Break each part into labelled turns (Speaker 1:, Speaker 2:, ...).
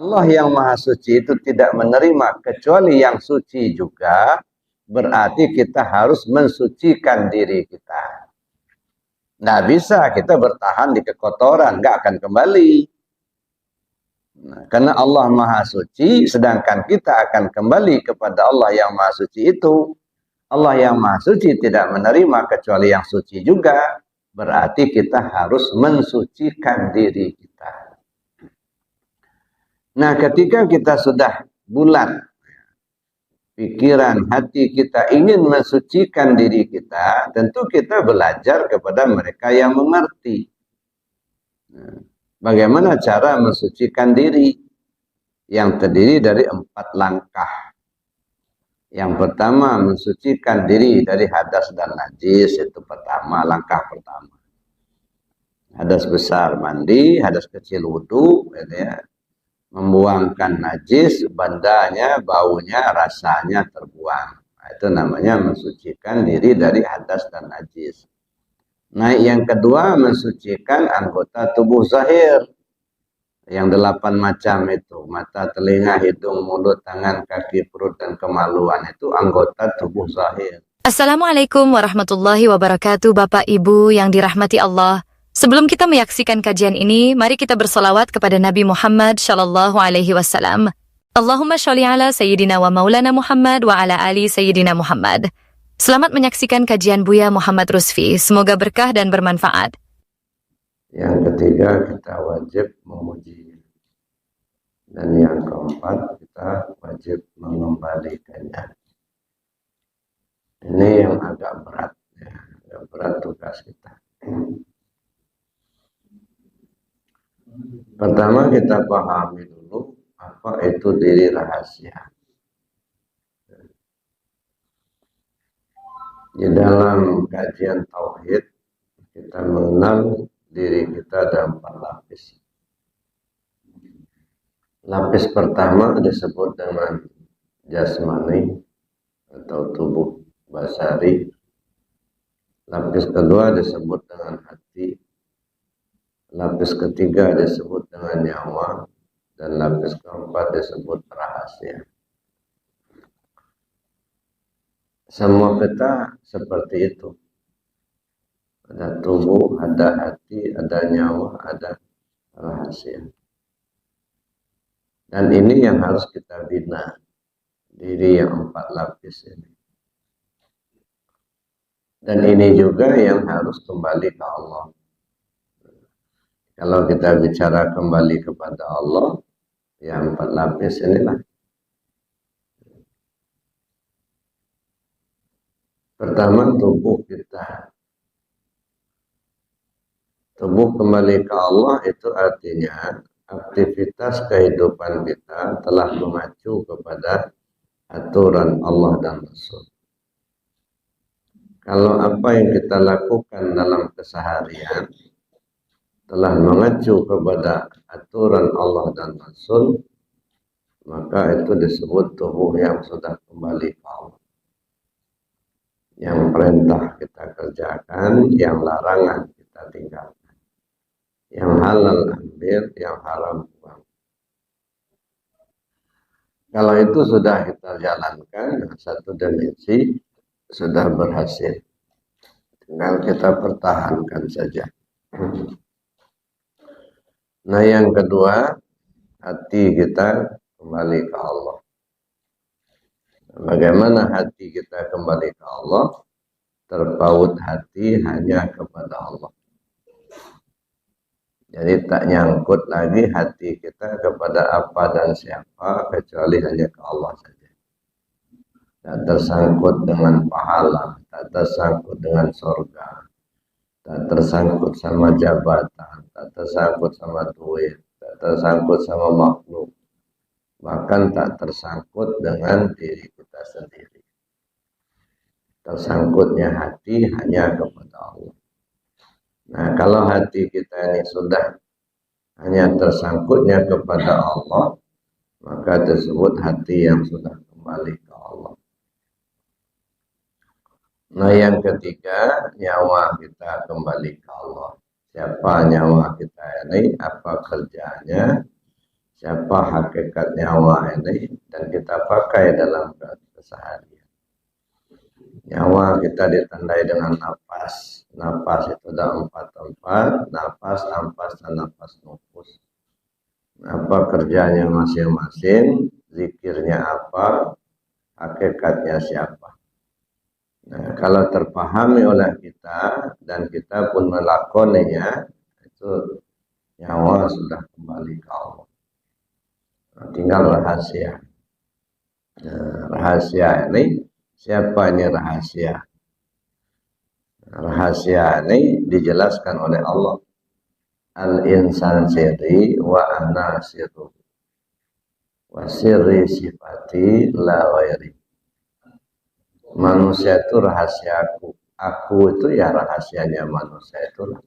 Speaker 1: Allah yang maha suci itu tidak menerima kecuali yang suci juga, berarti kita harus mensucikan diri kita. Nggak bisa kita bertahan di kekotoran, nggak akan kembali. Nah, karena Allah maha suci, sedangkan kita akan kembali kepada Allah yang maha suci itu. Allah yang maha suci tidak menerima kecuali yang suci juga, berarti kita harus mensucikan diri kita. Nah, ketika kita sudah bulat pikiran, hati kita ingin mensucikan diri kita, tentu kita belajar kepada mereka yang mengerti. Bagaimana cara mensucikan diri? Yang terdiri dari 4 langkah. Yang pertama, mensucikan diri dari hadas dan najis, itu pertama, langkah pertama. Hadas besar mandi, hadas kecil wudu, gitu ya. Membuangkan najis, bandanya, baunya, rasanya terbuang. Nah, itu namanya mensucikan diri dari hadas dan najis. Nah, yang kedua, mensucikan anggota tubuh zahir. Yang 8 macam itu, mata, telinga, hidung, mulut, tangan, kaki, perut, dan kemaluan, itu anggota tubuh zahir.
Speaker 2: Assalamualaikum warahmatullahi wabarakatuh, Bapak Ibu yang dirahmati Allah. Sebelum kita menyaksikan kajian ini, mari kita bersolawat kepada Nabi Muhammad Shallallahu Alaihi Wasallam. Allahumma sholli ala Sayyidina wa Maulana Muhammad wa ala ali Sayyidina Muhammad. Selamat menyaksikan kajian Buya Muhammad Rusfi. Semoga berkah dan bermanfaat.
Speaker 1: Yang ketiga, kita wajib memuji. Dan yang keempat, kita wajib mengembalikannya. Ini yang agak berat, ya. Agak berat tugas kita. Pertama kita pahami dulu apa itu diri rahasia. Di dalam kajian tauhid kita mengenal diri kita ada 4 lapis. Lapis pertama disebut dengan jasmani atau tubuh basari. Lapis kedua disebut dengan hati. Lapis ketiga disebut dengan nyawa, dan lapis keempat disebut rahasia. Semua kita seperti itu. Ada tubuh, ada hati, ada nyawa, ada rahasia. Dan ini yang harus kita bina, diri yang 4 lapis ini. Dan ini juga yang harus kembali ke Allah. Kalau kita bicara kembali kepada Allah, yang 4 lapis inilah. Pertama, tubuh kita. Tubuh kembali ke Allah itu artinya aktivitas kehidupan kita telah mengacu kepada aturan Allah dan Rasul. Kalau apa yang kita lakukan dalam keseharian telah mengacu kepada aturan Allah dan Rasul, maka itu disebut tubuh yang sudah kembali ke Allah. Yang perintah kita kerjakan, yang larangan kita tinggalkan. Yang halal ambil, yang haram buang. Kalau itu sudah kita jalankan, satu dimensi sudah berhasil. Tinggal kita pertahankan saja. Nah, yang kedua, hati kita kembali ke Allah. Bagaimana hati kita kembali ke Allah? Terpaut hati hanya kepada Allah. Jadi tak nyangkut lagi hati kita kepada apa dan siapa, kecuali hanya ke Allah saja. Tak tersangkut dengan pahala, tak tersangkut dengan surga, tak tersangkut sama jabatan, tak tersangkut sama duit, tak tersangkut sama makhluk, bahkan tak tersangkut dengan diri kita sendiri. Tersangkutnya hati hanya kepada Allah. Nah, kalau hati kita ini sudah hanya tersangkutnya kepada Allah, maka disebut hati yang sudah kembali ke Allah. Nah, yang ketiga, nyawa kita kembali ke Allah. Siapa nyawa kita ini, apa kerjanya, siapa hakikat nyawa ini, dan kita pakai dalam keseharian. Nyawa kita ditandai dengan nafas. Nafas itu ada 4 tempat, nafas, ampas, dan nafas nufus. Apa kerjanya masing-masing, zikirnya apa, hakikatnya siapa. Nah, kalau terpahami oleh kita dan kita pun melakoninya, itu nyawa sudah kembali ke Allah. Nah, tinggal rahasia. Nah, rahasia ini, siapa ini rahasia? Rahasia ini dijelaskan oleh Allah. Al-insan sirri wa ana sirru wa sirri sifati la ghairi. Manusia itu rahasiaku. Aku itu ya rahasianya manusia itulah.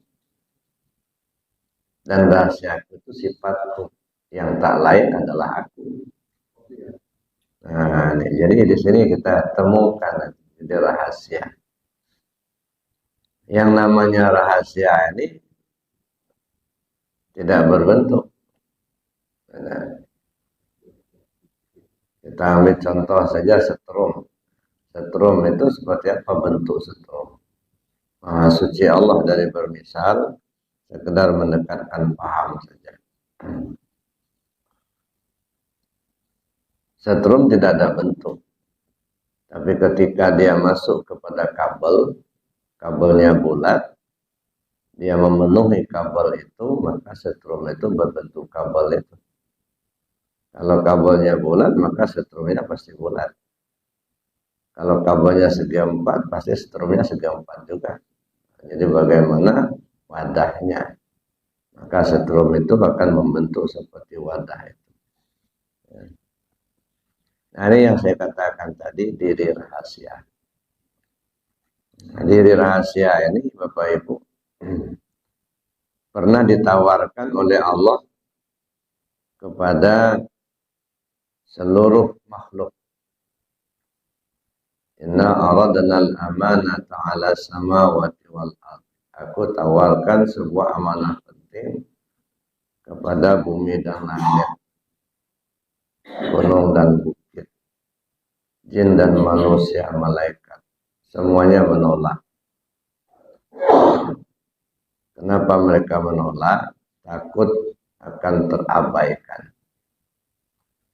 Speaker 1: Dan rahasiaku itu sifatku. Yang tak lain adalah aku. Nah, ini, jadi di sini kita temukan jadi rahasia. Yang namanya rahasia ini tidak berbentuk. Nah, kita ambil contoh saja setrum. Setrum itu seperti apa bentuk setrum? Maha suci Allah dari bermisal, sekedar mendekatkan paham saja. Setrum tidak ada bentuk. Tapi ketika dia masuk kepada kabel, kabelnya bulat, dia memenuhi kabel itu, maka setrum itu berbentuk kabel itu. Kalau kabelnya bulat, maka setrumnya pasti bulat. Kalau kabelnya segi 4, pasti setrumnya segi 4 juga. Jadi bagaimana wadahnya, maka setrum itu akan membentuk seperti wadah itu. Nah, ini yang saya katakan tadi, diri rahasia. Nah, diri rahasia ini Bapak Ibu pernah ditawarkan oleh Allah kepada seluruh makhluk. Inna aradna al-amanata ala samawati wal ardh. Aku tawarkan sebuah amanah penting kepada bumi dan langit, gunung dan bukit, jin dan manusia, malaikat. Semuanya menolak. Kenapa mereka menolak? Takut akan terabaikan.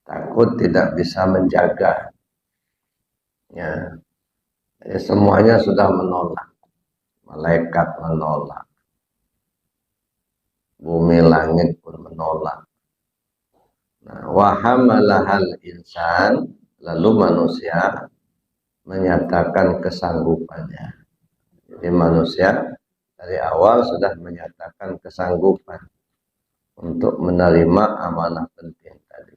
Speaker 1: Takut tidak bisa menjaga. Ya, semuanya sudah menolak. Malaikat menolak. Bumi langit pun menolak. Nah, wahamalahal insan, lalu manusia menyatakan kesanggupannya. Jadi manusia dari awal sudah menyatakan kesanggupan untuk menerima amanah penting tadi.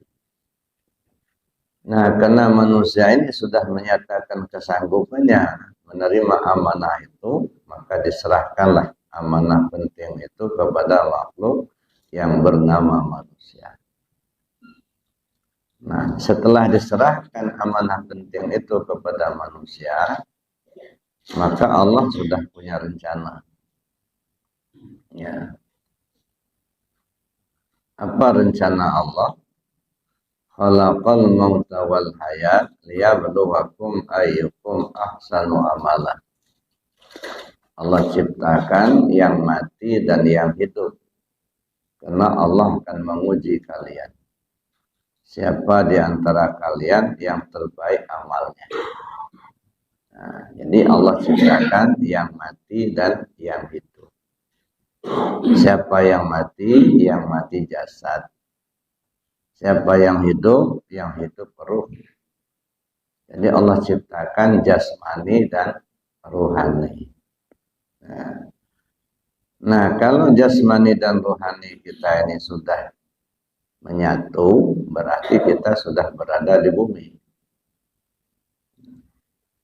Speaker 1: Nah, karena manusia ini sudah menyatakan kesanggupannya menerima amanah itu, maka diserahkanlah amanah penting itu kepada makhluk yang bernama manusia. Nah, setelah diserahkan amanah penting itu kepada manusia, maka Allah sudah punya rencana. Ya. Apa rencana Allah? Khalaqal mauta wal hayat liyabluwakum ayyukum ahsanu amala. Allah ciptakan yang mati dan yang hidup, karena Allah akan menguji kalian. Siapa di antara kalian yang terbaik amalnya? Nah, jadi Allah ciptakan yang mati dan yang hidup. Siapa yang mati? Yang mati jasad. Siapa yang hidup ruh. Jadi Allah ciptakan jasmani dan ruhani. Nah, kalau jasmani dan ruhani kita ini sudah menyatu, berarti kita sudah berada di bumi.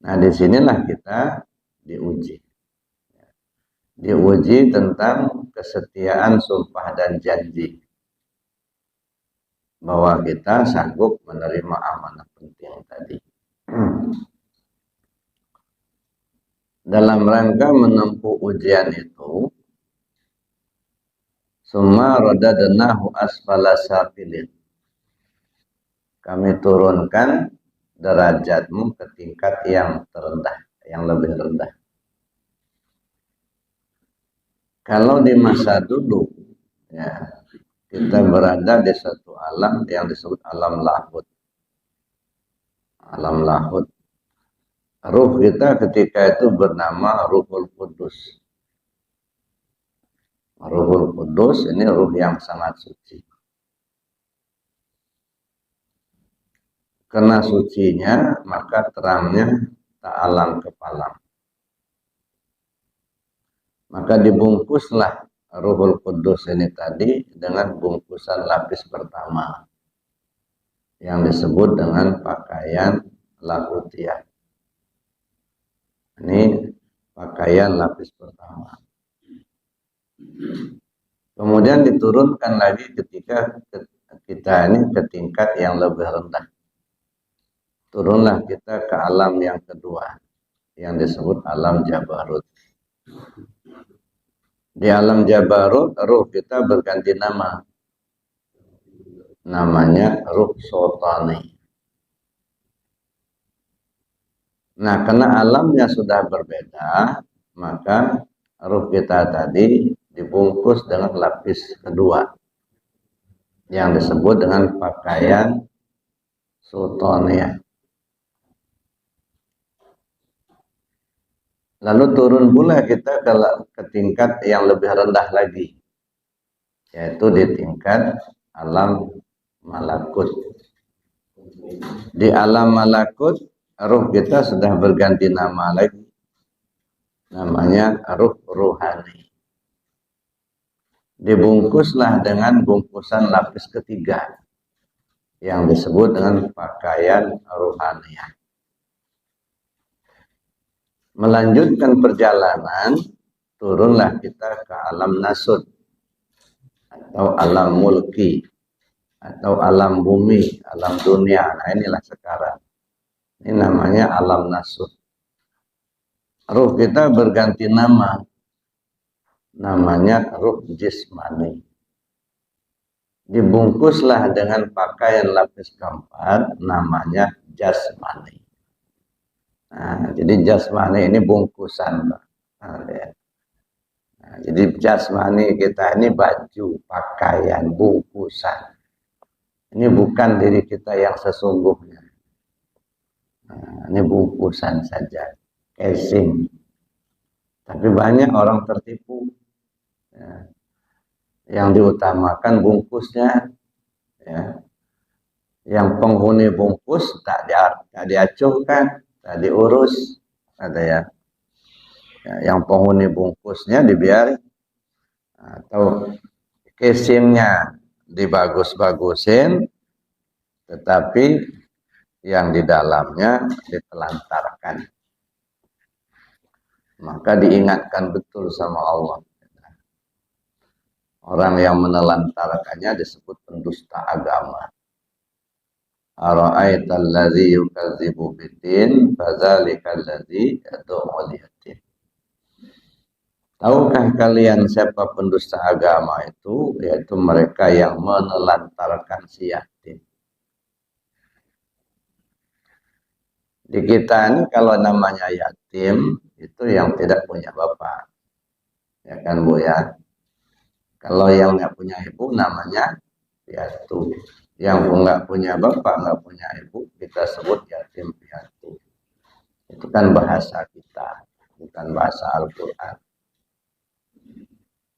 Speaker 1: Nah, disinilah kita diuji. Diuji tentang kesetiaan sumpah dan janji. Bahwa kita sanggup menerima amanah penting tadi. Dalam rangka menempuh ujian itu, summa radadnahu asfala safilin. kami turunkan derajatmu ke tingkat yang terendah, yang lebih rendah. Kalau di masa dulu, ya, kita berada di satu alam yang disebut alam lahud. Alam lahud. Ruh kita ketika itu bernama Ruhul Kudus. Ruhul Kudus ini ruh yang sangat suci. Karena sucinya, maka terangnya tak alang kepalang. Maka dibungkuslah Ruhul Kudus ini tadi dengan bungkusan lapis pertama yang disebut dengan pakaian lahutiyah. Ini pakaian lapis pertama. Kemudian diturunkan lagi ketika kita ini ke tingkat yang lebih rendah. Turunlah kita ke alam yang kedua, yang disebut alam Jabarut. Di alam Jabarut, ruh kita berganti nama. Namanya ruh Sultani. Nah, karena alamnya sudah berbeda, maka ruh kita tadi dibungkus dengan lapis kedua, yang disebut dengan pakaian Sultaniyah. Lalu turun pula kita ke tingkat yang lebih rendah lagi, yaitu di tingkat alam malakut. Di alam malakut, ruh kita sudah berganti nama lagi. Namanya ruh ruhani. Dibungkuslah dengan bungkusan lapis ketiga, yang disebut dengan pakaian ruhaniyah. Melanjutkan perjalanan, turunlah kita ke alam nasud, atau alam mulki, atau alam bumi, alam dunia. Nah, inilah sekarang. Ini namanya alam nasud. Ruh kita berganti nama. Namanya ruh jismani. Dibungkuslah dengan pakaian lapis keempat, namanya jasmani. Nah, jadi jasmani ini bungkusan. Nah, jadi jasmani kita ini baju, pakaian, bungkusan. Ini bukan diri kita yang sesungguhnya. Nah, ini bungkusan saja, casing. Tapi banyak orang tertipu. Ya. Yang diutamakan bungkusnya. Ya. Yang penghuni bungkus tak diacuhkan, tak diurus. Ada ya. Yang penghuni bungkusnya dibiarin. Atau casingnya dibagus-bagusin, tetapi yang di dalamnya ditelantarkan. Maka diingatkan betul sama Allah. Orang yang menelantarkannya disebut pendusta agama. Ara'aital ladzi yukadzibu biddin fadzalikal ladzi yad'ul yatim. Tahukah kalian siapa pendusta agama itu? Yaitu mereka yang menelantarkan si yatim. Di kita ini kalau namanya yatim, itu yang tidak punya bapak. Ya kan Bu ya? Kalau yang nggak punya ibu namanya piatu. Yang nggak punya bapak, nggak punya ibu, kita sebut yatim piatu. Itu kan bahasa kita, bukan bahasa Al-Quran.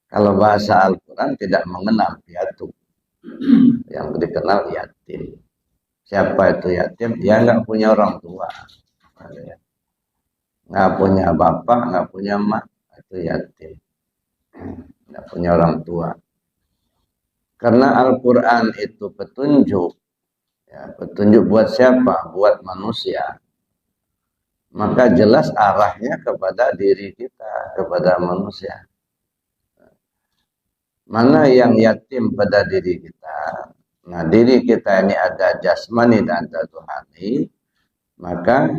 Speaker 1: Kalau bahasa Al-Quran tidak mengenal piatu. Yang dikenal yatim. Siapa itu yatim? Ya nggak punya orang tua. Nggak punya bapak, nggak punya emak. Itu yatim. Nggak punya orang tua. Karena Al-Quran itu petunjuk. Ya, petunjuk buat siapa? Buat manusia. Maka jelas arahnya kepada diri kita, kepada manusia. Mana yang yatim pada diri kita? Nah, diri kita ini ada jasmani dan ada ruhani. Maka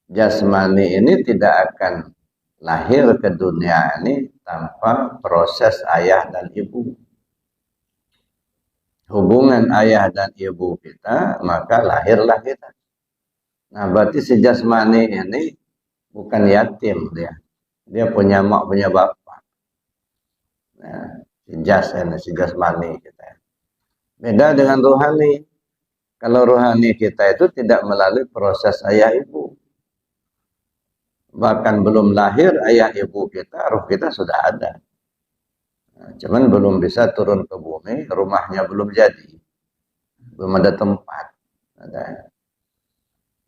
Speaker 1: jasmani ini tidak akan lahir ke dunia ini tanpa proses ayah dan ibu. hubungan ayah dan ibu kita, maka lahirlah kita. Nah, berarti si jasmani ini bukan yatim dia. Dia punya mak, punya bapak. Nah, si jasmani kita. Beda dengan rohani. Kalau rohani kita itu tidak melalui proses ayah ibu. Bahkan belum lahir ayah ibu kita, roh kita sudah ada. Nah, cuman belum bisa turun ke bumi, rumahnya belum jadi. Belum ada tempat.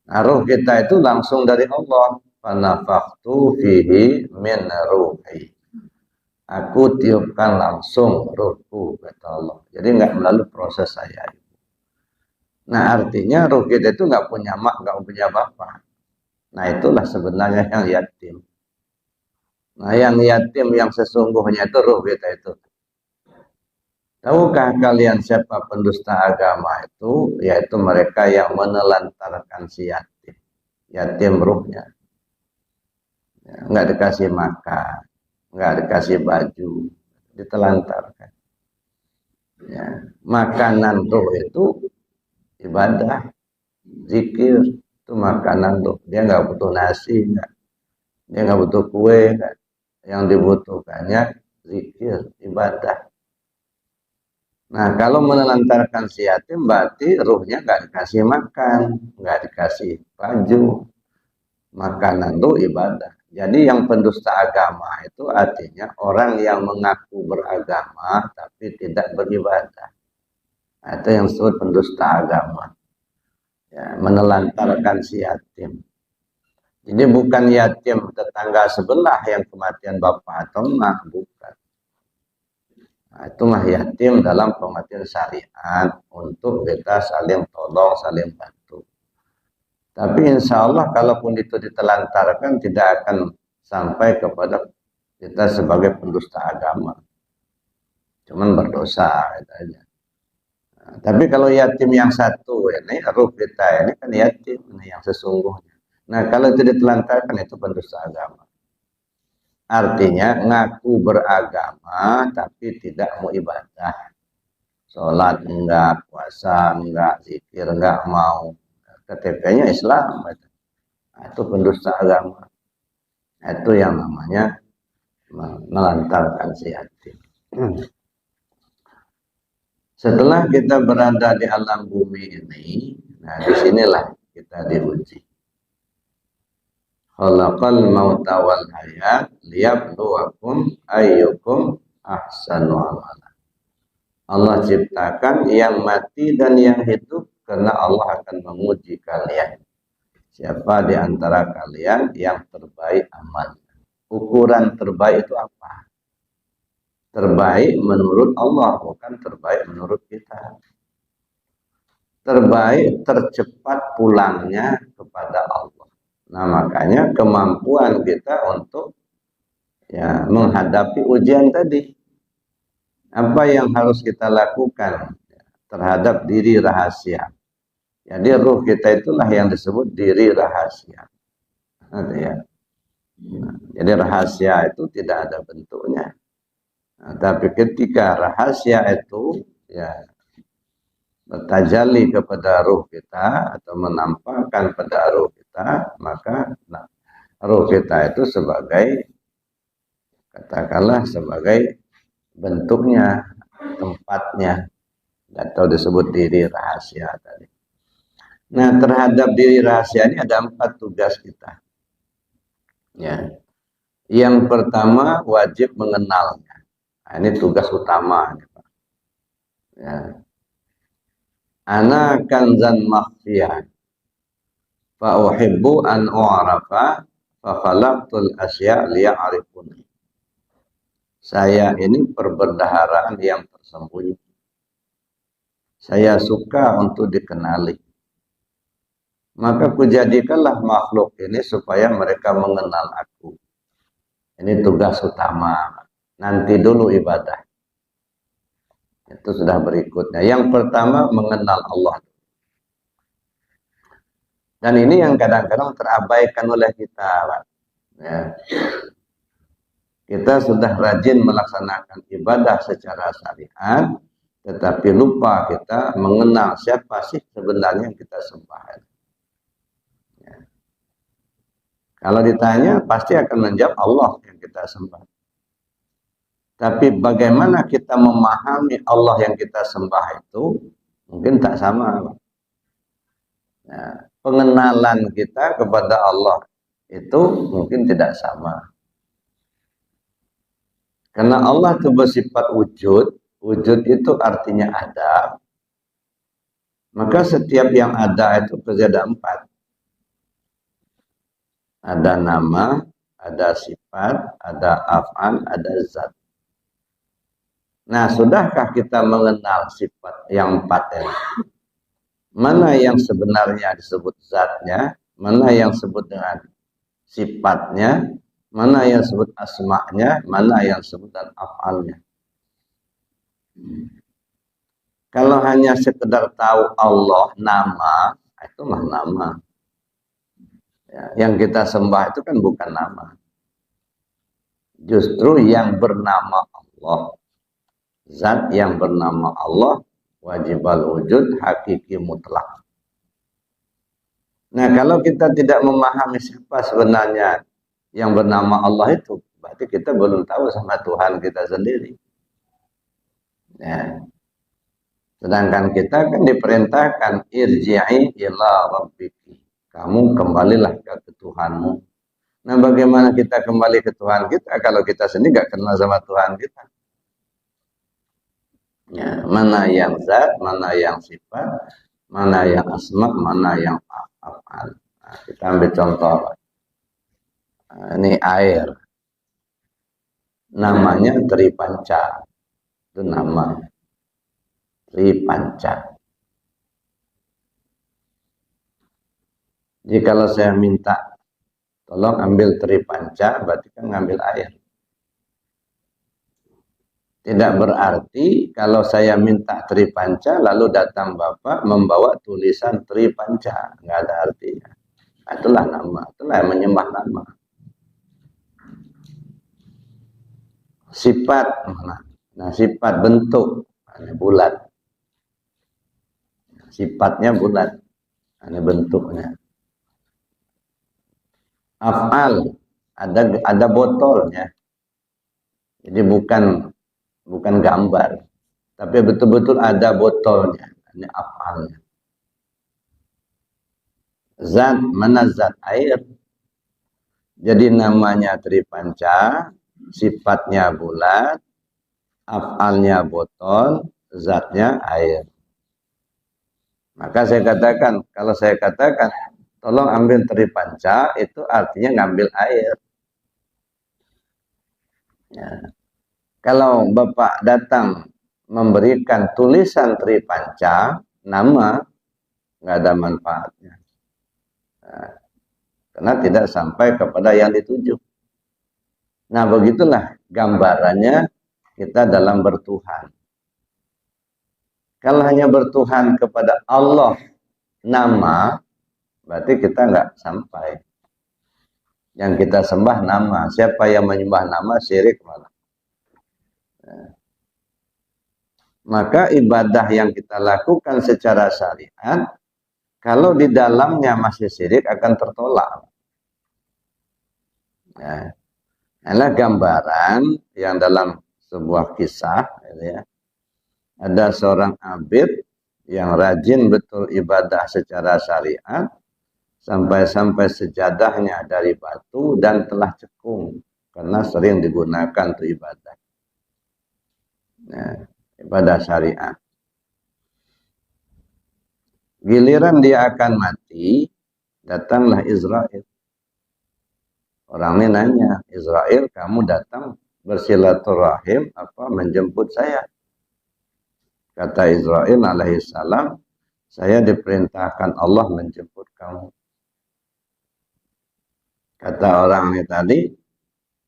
Speaker 1: Nah, roh kita itu langsung dari Allah. Fanafaktu fihi min ruhi. Aku tiupkan langsung ruhku, kata Allah. Jadi nggak melalui proses ayah ibu. Nah, artinya roh kita itu nggak punya mak, nggak punya bapak. Nah, itulah sebenarnya yang yatim. Nah, yang yatim yang sesungguhnya itu roh kita itu. Tahukah kalian siapa pendusta agama itu? Yaitu mereka yang menelantarkan si yatim. Yatim ruhnya. Ya, nggak dikasih makan, nggak dikasih baju, ditelantarkan. Ya, makanan roh itu ibadah, zikir, itu makanan roh. Dia nggak butuh nasi, dia nggak butuh kue, enggak. Yang dibutuhkannya zikir, ibadah. Nah, kalau menelantarkan si yatim berarti ruhnya nggak dikasih makan, nggak dikasih baju. Makanan itu ibadah. Jadi yang pendusta agama itu artinya orang yang mengaku beragama tapi tidak beribadah. Nah, itu yang disebut pendusta agama. Ya, menelantarkan si yatim. Jadi bukan yatim tetangga sebelah yang kematian bapak atau emak, bukan. Nah, itu mah yatim dalam pengertian syariat untuk kita saling tolong, saling bantu. Tapi insya Allah kalaupun itu ditelantarkan tidak akan sampai kepada kita sebagai pendusta agama. Cuman berdosa gitu aja. Nah, tapi kalau yatim yang satu ini, ruh kita ini kan yatim ini yang sesungguhnya. Nah, kalau itu ditelantarkan itu pendusta agama. Artinya ngaku beragama tapi tidak mau ibadah. Sholat enggak, puasa enggak, zikir enggak mau. KTP-nya Islam. Nah, itu pendusta agama. Nah, itu yang namanya melantarkan si yatim. Setelah kita berada di alam bumi ini, nah disinilah kita diuji. Khalaqal mauta wal hayat liyabluwakum ayyukum ahsanu amala. Allah ciptakan yang mati dan yang hidup karena Allah akan menguji kalian. Siapa di antara kalian yang terbaik amal? Ukuran terbaik itu apa? Terbaik menurut Allah, bukan terbaik menurut kita. Terbaik tercepat pulangnya kepada Allah. Nah, makanya kemampuan kita untuk ya menghadapi ujian tadi. Apa yang harus kita lakukan terhadap diri rahasia? Jadi ruh kita itulah yang disebut diri rahasia. Ya. Nah, jadi rahasia itu tidak ada bentuknya. Nah, tapi ketika rahasia itu ya bertajalli kepada ruh kita atau menampakkan pada ruh kita, maka ruh kita itu sebagai katakanlah sebagai bentuknya, tempatnya, atau disebut diri rahasia tadi. Nah, terhadap diri rahasia ini ada 4 tugas kita. Ya. Yang pertama wajib mengenalnya. Nah, ini tugas utama. Ya. Ana kanzan makhfiyan fa uhibbu an u'rafa fa khalaqtul asya liya'rifuni. Saya ini perbendaharaan yang tersembunyi. Saya suka untuk dikenali. Maka kujadikanlah makhluk ini supaya mereka mengenal aku. Ini tugas utama. Nanti dulu ibadah. Itu sudah berikutnya. Yang pertama mengenal Allah. Dan ini yang kadang-kadang terabaikan oleh kita. Ya. Kita sudah rajin melaksanakan ibadah secara syariat, tetapi lupa kita mengenal siapa sih sebenarnya yang kita sembah. Ya. Kalau ditanya pasti akan menjawab Allah yang kita sembah. Tapi bagaimana kita memahami Allah yang kita sembah itu mungkin tak sama. Nah, pengenalan kita kepada Allah itu mungkin tidak sama. Karena Allah itu bersifat wujud, wujud itu artinya ada. Maka setiap yang ada itu pasti ada 4. Ada nama, ada sifat, ada af'al, ada zat. Nah, sudahkah kita mengenal sifat yang 4 ini? Mana yang sebenarnya disebut zatnya, mana yang disebut dengan sifatnya, mana yang disebut asma'nya, mana yang disebut dengan af'alnya. Kalau hanya sekedar tahu Allah nama, itu mah nama. Ya, yang kita sembah itu kan bukan nama. Justru yang bernama Allah. Zat yang bernama Allah, wajibal wujud, hakiki mutlak. Nah, kalau kita tidak memahami siapa sebenarnya yang bernama Allah itu, berarti kita belum tahu sama Tuhan kita sendiri. Ya. Sedangkan kita kan diperintahkan irji'i ila rabbiki. Kamu kembalilah ke Tuhanmu. Nah, bagaimana kita kembali ke Tuhan kita kalau kita sendiri gak kenal sama Tuhan kita? Ya, mana yang zat, mana yang sifat, mana yang asma, mana yang af'al. Nah, kita ambil contoh. Nah, ini air. Namanya Tripanca. Itu nama. Tripanca. Jadi kalau saya minta tolong ambil Tripanca, berarti kan ngambil air. Tidak berarti kalau saya minta Tripanca lalu datang Bapak membawa tulisan Tripanca, nggak ada artinya. Itulah nama, itulah menyembah nama. Sifat, nah sifat bentuk, ini bulat. Sifatnya bulat, ini bentuknya. Af'al, ada botolnya. Jadi bukan gambar, tapi betul-betul ada botolnya. Ini af'alnya. Zat, mana zat air? Jadi namanya Tripanca, sifatnya bulat, af'alnya botol, zatnya air. Maka saya katakan, kalau saya katakan, tolong ambil Tripanca, itu artinya ngambil air. Ya. Kalau Bapak datang memberikan tulisan Tripanca, nama, nggak ada manfaatnya. Nah, karena tidak sampai kepada yang dituju. Nah, begitulah gambarannya kita dalam bertuhan. Kalau hanya bertuhan kepada Allah nama, berarti kita nggak sampai. Yang kita sembah nama. Siapa yang menyembah nama, syirik malah. Nah, maka ibadah yang kita lakukan secara syariat, kalau di dalamnya masih syirik akan tertolak. Nah, adalah gambaran yang dalam sebuah kisah, ya. Ada seorang abid yang rajin betul ibadah secara syariat, sampai-sampai sejadahnya dari batu dan telah cekung karena sering digunakan untuk ibadah. Nah, ibadah syariat. Giliran dia akan mati, datanglah Israel. Orang ini nanya, Israel, kamu datang bersilaturahim apa menjemput saya? Kata Israel alaihissalam, saya diperintahkan Allah menjemput kamu. Kata orang ini tadi,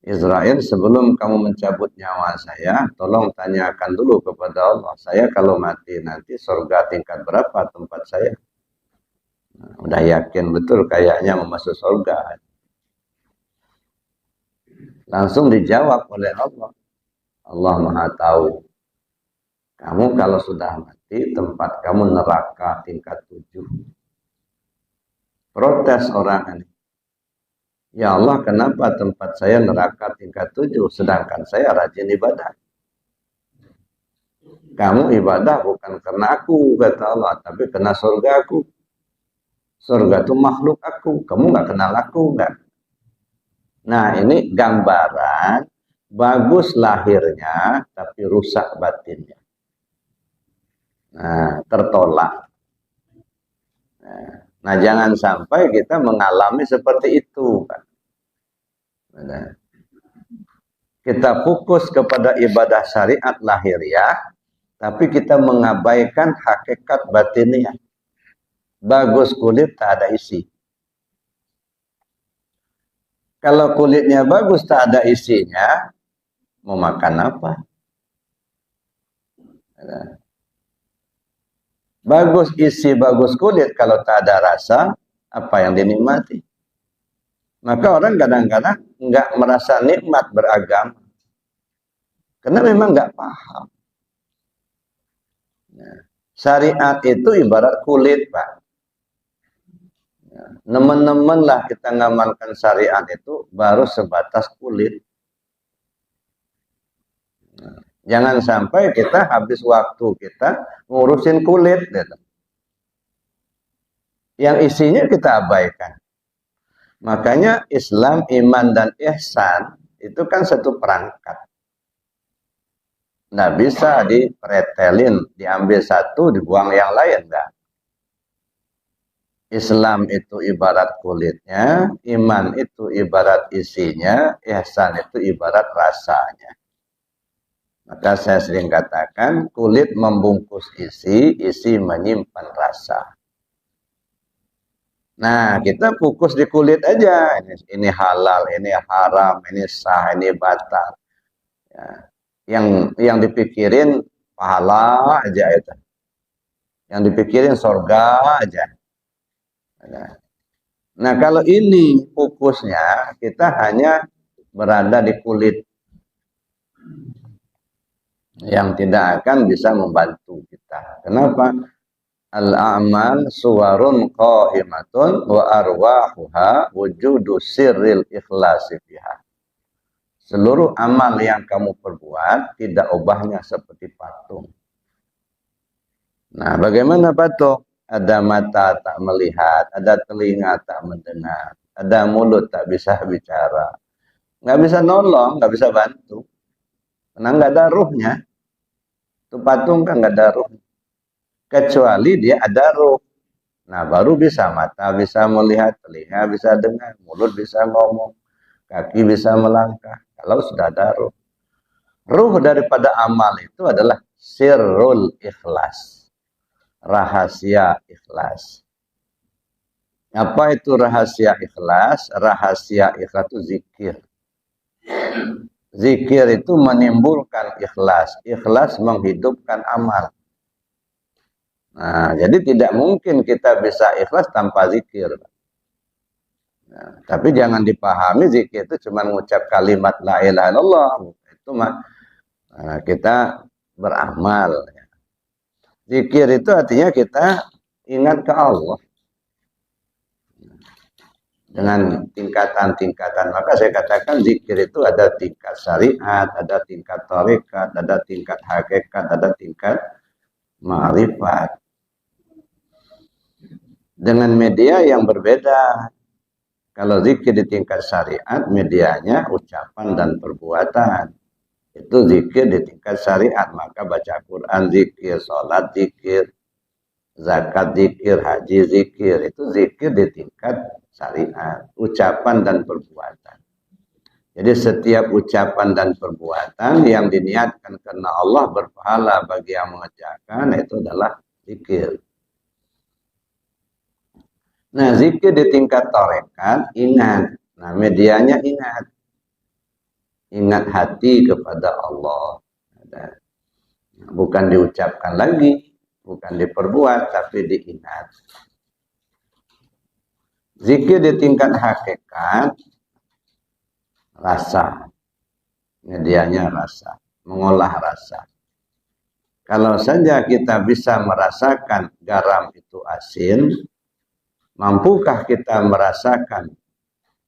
Speaker 1: Israel, sebelum kamu mencabut nyawa saya, tolong tanyakan dulu kepada Allah. Saya kalau mati nanti surga tingkat berapa tempat saya? Nah, udah yakin betul kayaknya mau masuk surga. Langsung dijawab oleh Allah. Allah Maha Tahu. Kamu kalau sudah mati, tempat kamu neraka tingkat 7. Protes orang ini. Ya Allah, kenapa tempat saya neraka tingkat 7, sedangkan saya rajin ibadah? Kamu ibadah bukan karena aku, kata Allah, tapi karena surga aku. Surga itu makhluk aku, kamu nggak kenal aku, nggak? Nah, ini gambaran bagus lahirnya, tapi rusak batinnya. Nah, tertolak. Nah, jangan sampai kita mengalami seperti itu, kan? Nah, kita fokus kepada ibadah syariat lahiriah, tapi kita mengabaikan hakikat batinnya. Bagus kulit, tak ada isi. Kalau kulitnya bagus, tak ada isinya, mau makan apa? Bagus isi, bagus kulit, kalau tak ada rasa, apa yang dinikmati? Maka orang kadang-kadang nggak merasa nikmat beragama, karena memang nggak paham. Syariat itu ibarat kulit, Pak. Nemen-nemen lah kita ngamalkan syariat itu baru sebatas kulit. Jangan sampai kita habis waktu kita ngurusin kulit, gitu. Yang isinya kita abaikan. Makanya Islam, iman, dan ihsan itu kan satu perangkat. Nggak bisa dipretelin, diambil satu, dibuang yang lain, enggak. Islam itu ibarat kulitnya, iman itu ibarat isinya, ihsan itu ibarat rasanya. Maka saya sering katakan, kulit membungkus isi, isi menyimpan rasa. Nah, kita fokus di kulit aja. Ini halal, ini haram, ini sah, ini batal. Ya. Yang dipikirin pahala aja itu. Yang dipikirin surga aja. Nah, kalau ini fokusnya, kita hanya berada di kulit yang tidak akan bisa membantu kita. Kenapa? Al-a'mal suwarun qa'imatun wa arwahuha wujudu sirril ikhlasi fiha. Seluruh amal yang kamu perbuat tidak ubahnya seperti patung. Nah, bagaimana patung? Ada mata tak melihat, ada telinga tak mendengar, ada mulut tak bisa bicara. Nggak bisa nolong, nggak bisa bantu. Karena nggak ada ruhnya. Itu patung kan nggak ada ruh. Kecuali dia ada ruh. Nah, baru bisa mata bisa melihat, telinga bisa dengar, mulut bisa ngomong, kaki bisa melangkah. Kalau sudah ada ruh. Ruh daripada amal itu adalah sirrul ikhlas. Rahasia ikhlas. Apa itu rahasia ikhlas? Rahasia ikhlas itu zikir. Zikir itu menimbulkan ikhlas. Ikhlas menghidupkan amal. Nah, jadi tidak mungkin kita bisa ikhlas tanpa zikir. Nah, tapi jangan dipahami zikir itu cuma mengucap kalimat la ilaha illallah. Itu mah kita beramal. Zikir itu artinya kita ingat ke Allah. Dengan tingkatan-tingkatan. Maka saya katakan zikir itu ada tingkat syariat, ada tingkat tarekat, ada tingkat hakikat, ada tingkat ma'rifat. Dengan media yang berbeda. Kalau zikir di tingkat syariat, medianya ucapan dan perbuatan. Itu zikir di tingkat syariat. Maka baca Quran zikir, sholat zikir, zakat zikir, haji zikir. Itu zikir di tingkat syariat. Ucapan dan perbuatan. Jadi setiap ucapan dan perbuatan yang diniatkan karena Allah berpahala bagi yang mengerjakan, itu adalah zikir. Nah, zikir di tingkat tarekat, ingat. Nah, medianya ingat. Ingat hati kepada Allah. Bukan diucapkan lagi, bukan diperbuat, tapi diingat. Zikir di tingkat hakikat, rasa. Medianya rasa, mengolah rasa. Kalau saja kita bisa merasakan garam itu asin, mampukah kita merasakan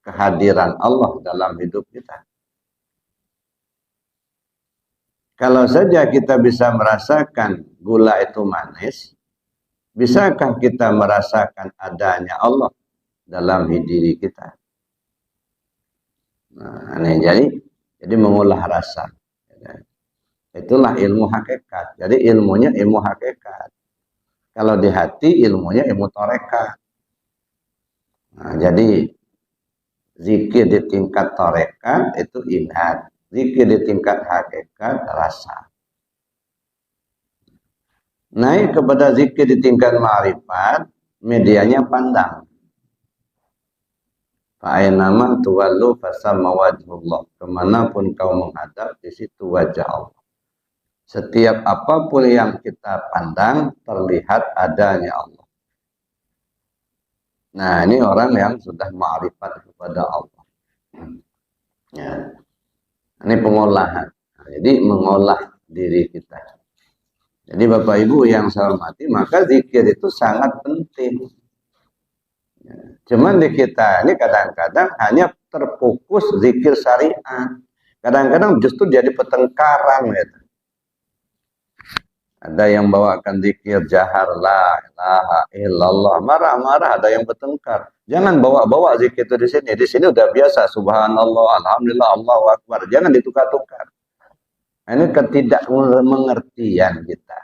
Speaker 1: kehadiran Allah dalam hidup kita? Kalau saja kita bisa merasakan gula itu manis, bisakah kita merasakan adanya Allah dalam diri kita? Nah, ini jadi mengolah rasa. Itulah ilmu hakikat. Jadi ilmunya ilmu hakikat. Kalau di hati ilmunya ilmu torekat. Nah, jadi zikir di tingkat torekat itu inat. Zikir di tingkat hakikat rasa. Naik kepada zikir di tingkat ma'rifat, medianya pandang. Fa'ainama tuwallu fasamma wajhullah. Kemanapun kau menghadap, di situ wajah Allah. Setiap apapun yang kita pandang, terlihat adanya Allah. Nah, ini orang yang sudah ma'rifat kepada Allah. Ya. Ini pengolahan. Jadi mengolah diri kita. Jadi Bapak Ibu yang saya hormati, maka zikir itu sangat penting. Cuman di kita ini kadang-kadang hanya terfokus zikir syariat. Kadang-kadang justru jadi pertengkaran gitu. Ada yang bawakan zikir jahar la ilaha illallah, marah-marah, ada yang bertengkar. Jangan bawa-bawa zikir itu di sini. Di sini udah biasa subhanallah, alhamdulillah, Allahu akbar. Jangan ditukar-tukar. Ini ketidakmengertian kita.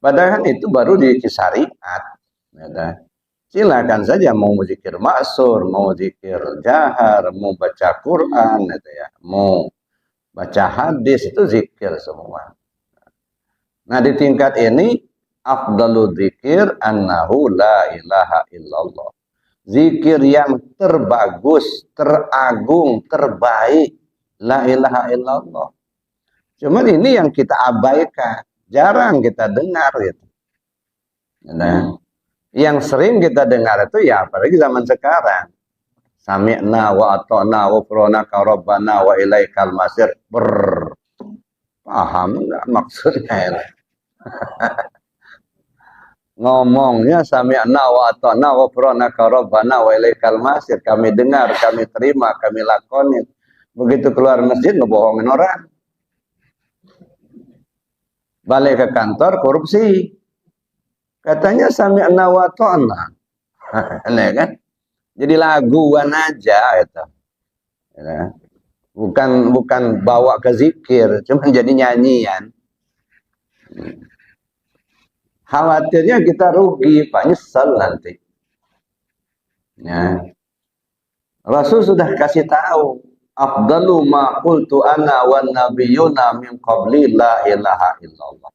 Speaker 1: Padahal itu baru di syariat. Ya, silakan saja mau zikir maksur, mau zikir jahar, mau baca Quran, gitu ya, mau baca hadis, itu zikir semua. Nah, di tingkat ini afdalu zikir annahu la ilaha illallah. Zikir yang terbagus, teragung, terbaik, la ilaha illallah. Cuman ini yang kita abaikan, jarang kita dengar gitu. Nah, yang sering kita dengar itu ya apalagi zaman sekarang. Sami'na wa ata'na wa furana ka rabbana wa ilaikal masir. Paham enggak maksudnya ini? Ngomongnya sami'na wa ata'na wa furana ka rabbana wa ilaikal masir. Kami dengar, kami terima, kami lakonin. Begitu keluar masjid ngebohongin orang. Balik ke kantor korupsi. Katanya sami'na wa ta'na. Aneh kan? Jadi laguan aja itu. Ya. Bukan bawa ke zikir, cuma jadi nyanyian. Khawatirnya kita rugi, Pak, nyesel nanti. Ya. Rasul sudah kasih tahu, afdalu ma qultu ana wan nabiyyuna min qabli la ilaha illallah.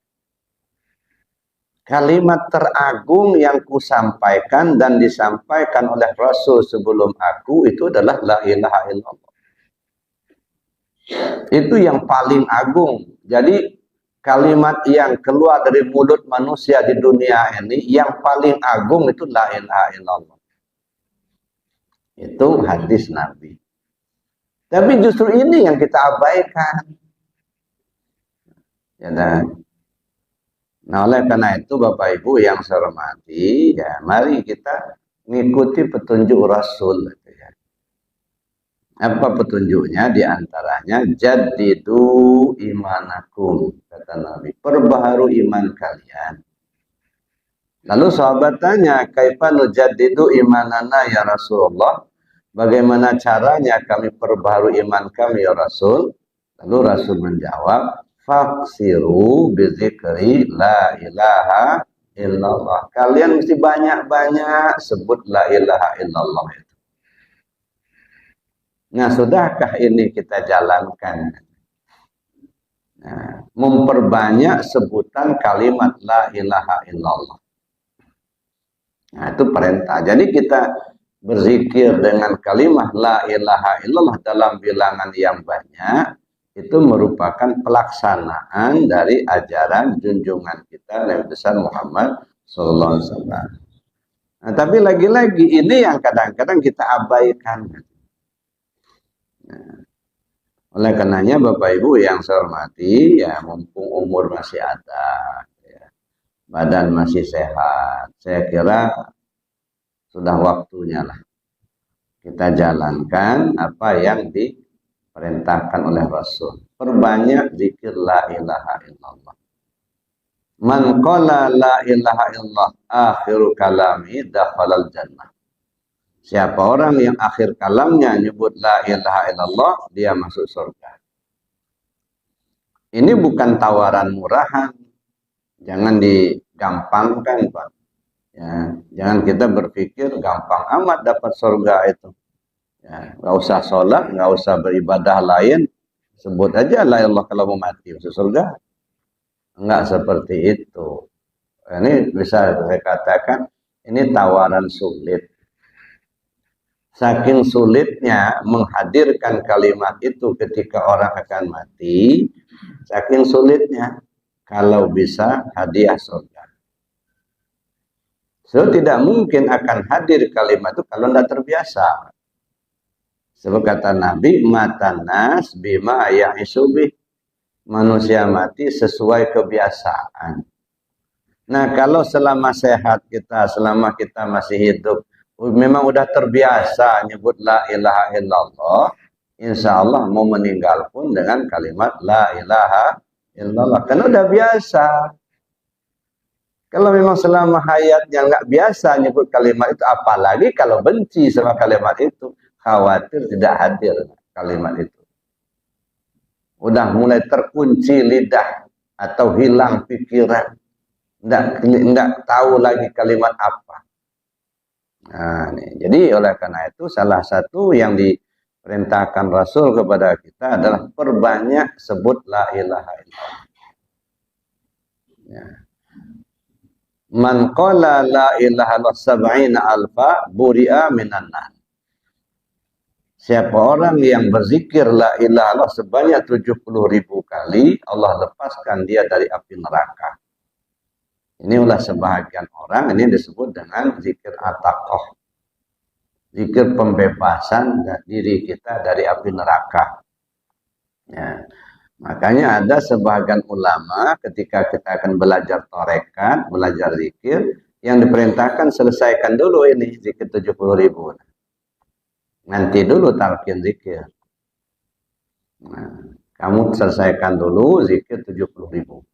Speaker 1: Kalimat teragung yang kusampaikan dan disampaikan oleh Rasul sebelum aku itu adalah la ilaha illallah. Itu yang paling agung. Jadi kalimat yang keluar dari mulut manusia di dunia ini yang paling agung itu la ilaha illallah. Itu hadis Nabi. Tapi justru ini yang kita abaikan. Ya dan nah, oleh karena itu Bapak Ibu yang saya hormati, ya mari kita mengikuti petunjuk Rasul. Ya. Apa petunjuknya? Di antaranya jadidu imanakum, kata Nabi, perbaharui iman kalian. Lalu sahabat tanya, kaifa nujaddidu imanana ya Rasulullah? Bagaimana caranya kami perbaharui iman kami ya Rasul? Lalu Rasul menjawab, faksiru bizikri la ilaha illallah. Kalian mesti banyak-banyak sebut la ilaha illallah itu. Nah, sudahkah ini kita jalankan? Nah, memperbanyak sebutan kalimat la ilaha illallah. Nah, itu perintah. Jadi kita berzikir dengan kalimat la ilaha illallah dalam bilangan yang banyak. Itu merupakan pelaksanaan dari ajaran junjungan kita Nabi besar Muhammad sallallahu alaihi wasallam. Nah, tapi lagi-lagi ini yang kadang-kadang kita abaikan. Nah, Oleh karenanya Bapak Ibu yang saya hormati, ya mumpung umur masih ada, ya, badan masih sehat, saya kira sudah waktunya lah kita jalankan apa yang diperintahkan oleh Rasul. Perbanyak zikir la ilaha illallah. Man qala la ilaha illallah akhiru kalami dakhalal jannah. Siapa orang yang akhir kalamnya nyebut la ilaha illallah, dia masuk surga. Ini bukan tawaran murahan. Jangan digampangkan, Pak. Ya, jangan kita berpikir gampang amat dapat surga itu. Ya, nggak usah sholat, nggak usah beribadah lain. Sebut aja la ilaha illallah kalau mau mati masuk surga. Enggak seperti itu. Ini bisa saya katakan, ini tawaran sulit. Saking sulitnya menghadirkan kalimat itu ketika orang akan mati, saking sulitnya kalau bisa hadiah surga. So tidak mungkin akan hadir kalimat itu kalau tidak terbiasa. Sebab kata Nabi, matanas bima ya'isubi. Manusia mati sesuai kebiasaan. Nah kalau selama sehat kita, selama kita masih hidup, memang udah terbiasa nyebut la ilaha illallah, insya Allah mau meninggal pun dengan kalimat la ilaha illallah. Karena udah biasa. Kalau memang selama hayatnya nggak biasa nyebut kalimat itu, apalagi kalau benci sama kalimat itu, khawatir tidak hadir kalimat itu. Udah mulai terkunci lidah atau hilang pikiran. Nggak tahu lagi kalimat apa. Nah, jadi oleh karena itu salah satu yang diperintahkan Rasul kepada kita adalah perbanyak sebut la ilaha illallah. Ya. Man qala la ilaha illallah sab'ina alfa buri'a minan nar. Siapa orang yang berzikir la ilaha illallah sebanyak 70.000 kali, Allah lepaskan dia dari api neraka. Ini oleh sebahagian orang, ini disebut dengan zikir at-taqoh. Zikir pembebasan diri kita dari api neraka. Ya. Makanya ada sebahagian ulama ketika kita akan belajar tarekat, belajar zikir, yang diperintahkan selesaikan dulu ini zikir 70.000. Nanti dulu talqin zikir. Nah, kamu selesaikan dulu zikir 70.000.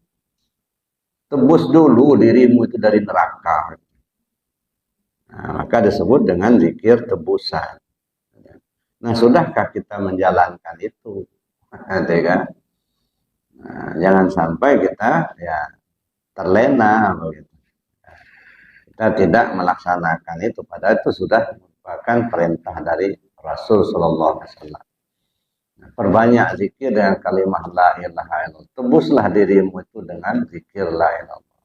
Speaker 1: Tebus dulu dirimu itu dari neraka. Nah, maka disebut dengan zikir tebusan. Nah, sudahkah kita menjalankan itu? Kan? Nah, jangan sampai kita ya terlena begitu. Kita tidak melaksanakan itu, padahal itu sudah merupakan perintah dari Rasul Sallallahu Alaihi Wasallam. Nah, perbanyak zikir dengan kalimat la ilaha illallah. Tebuslah dirimu itu dengan zikir la ilaha illallah.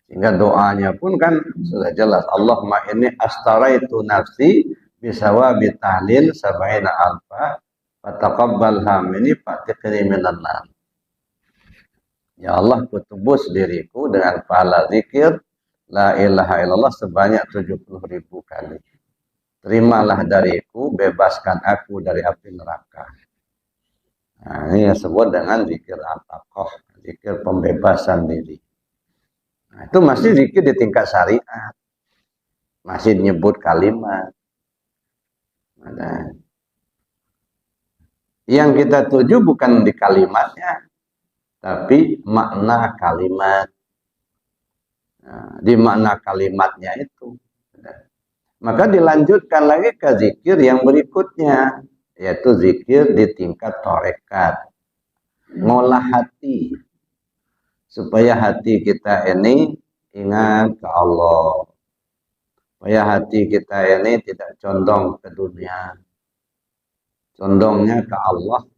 Speaker 1: Sehingga doanya pun kan sudah jelas. Allahumma inni astaraitu nafsi bisawabi tahlil sab'ina alfa fataqabbalha minni fatiqni minan nar. Ya Allah, kutebus diriku dengan pahala zikir la ilaha illallah sebanyak 70.000 kali. Terimalah dariku, bebaskan aku dari api neraka. Nah, ini yang disebut dengan zikir at-taqoh, zikir pembebasan diri. Nah, itu masih zikir di tingkat syariat. Masih nyebut kalimat. Nah, yang kita tuju bukan di kalimatnya, tapi makna kalimat. Nah, di makna kalimatnya itu. Maka dilanjutkan lagi ke zikir yang berikutnya, yaitu zikir di tingkat tarekat. Ngolah hati. Supaya hati kita ini ingat ke Allah. Supaya hati kita ini tidak condong ke dunia. Condongnya ke Allah.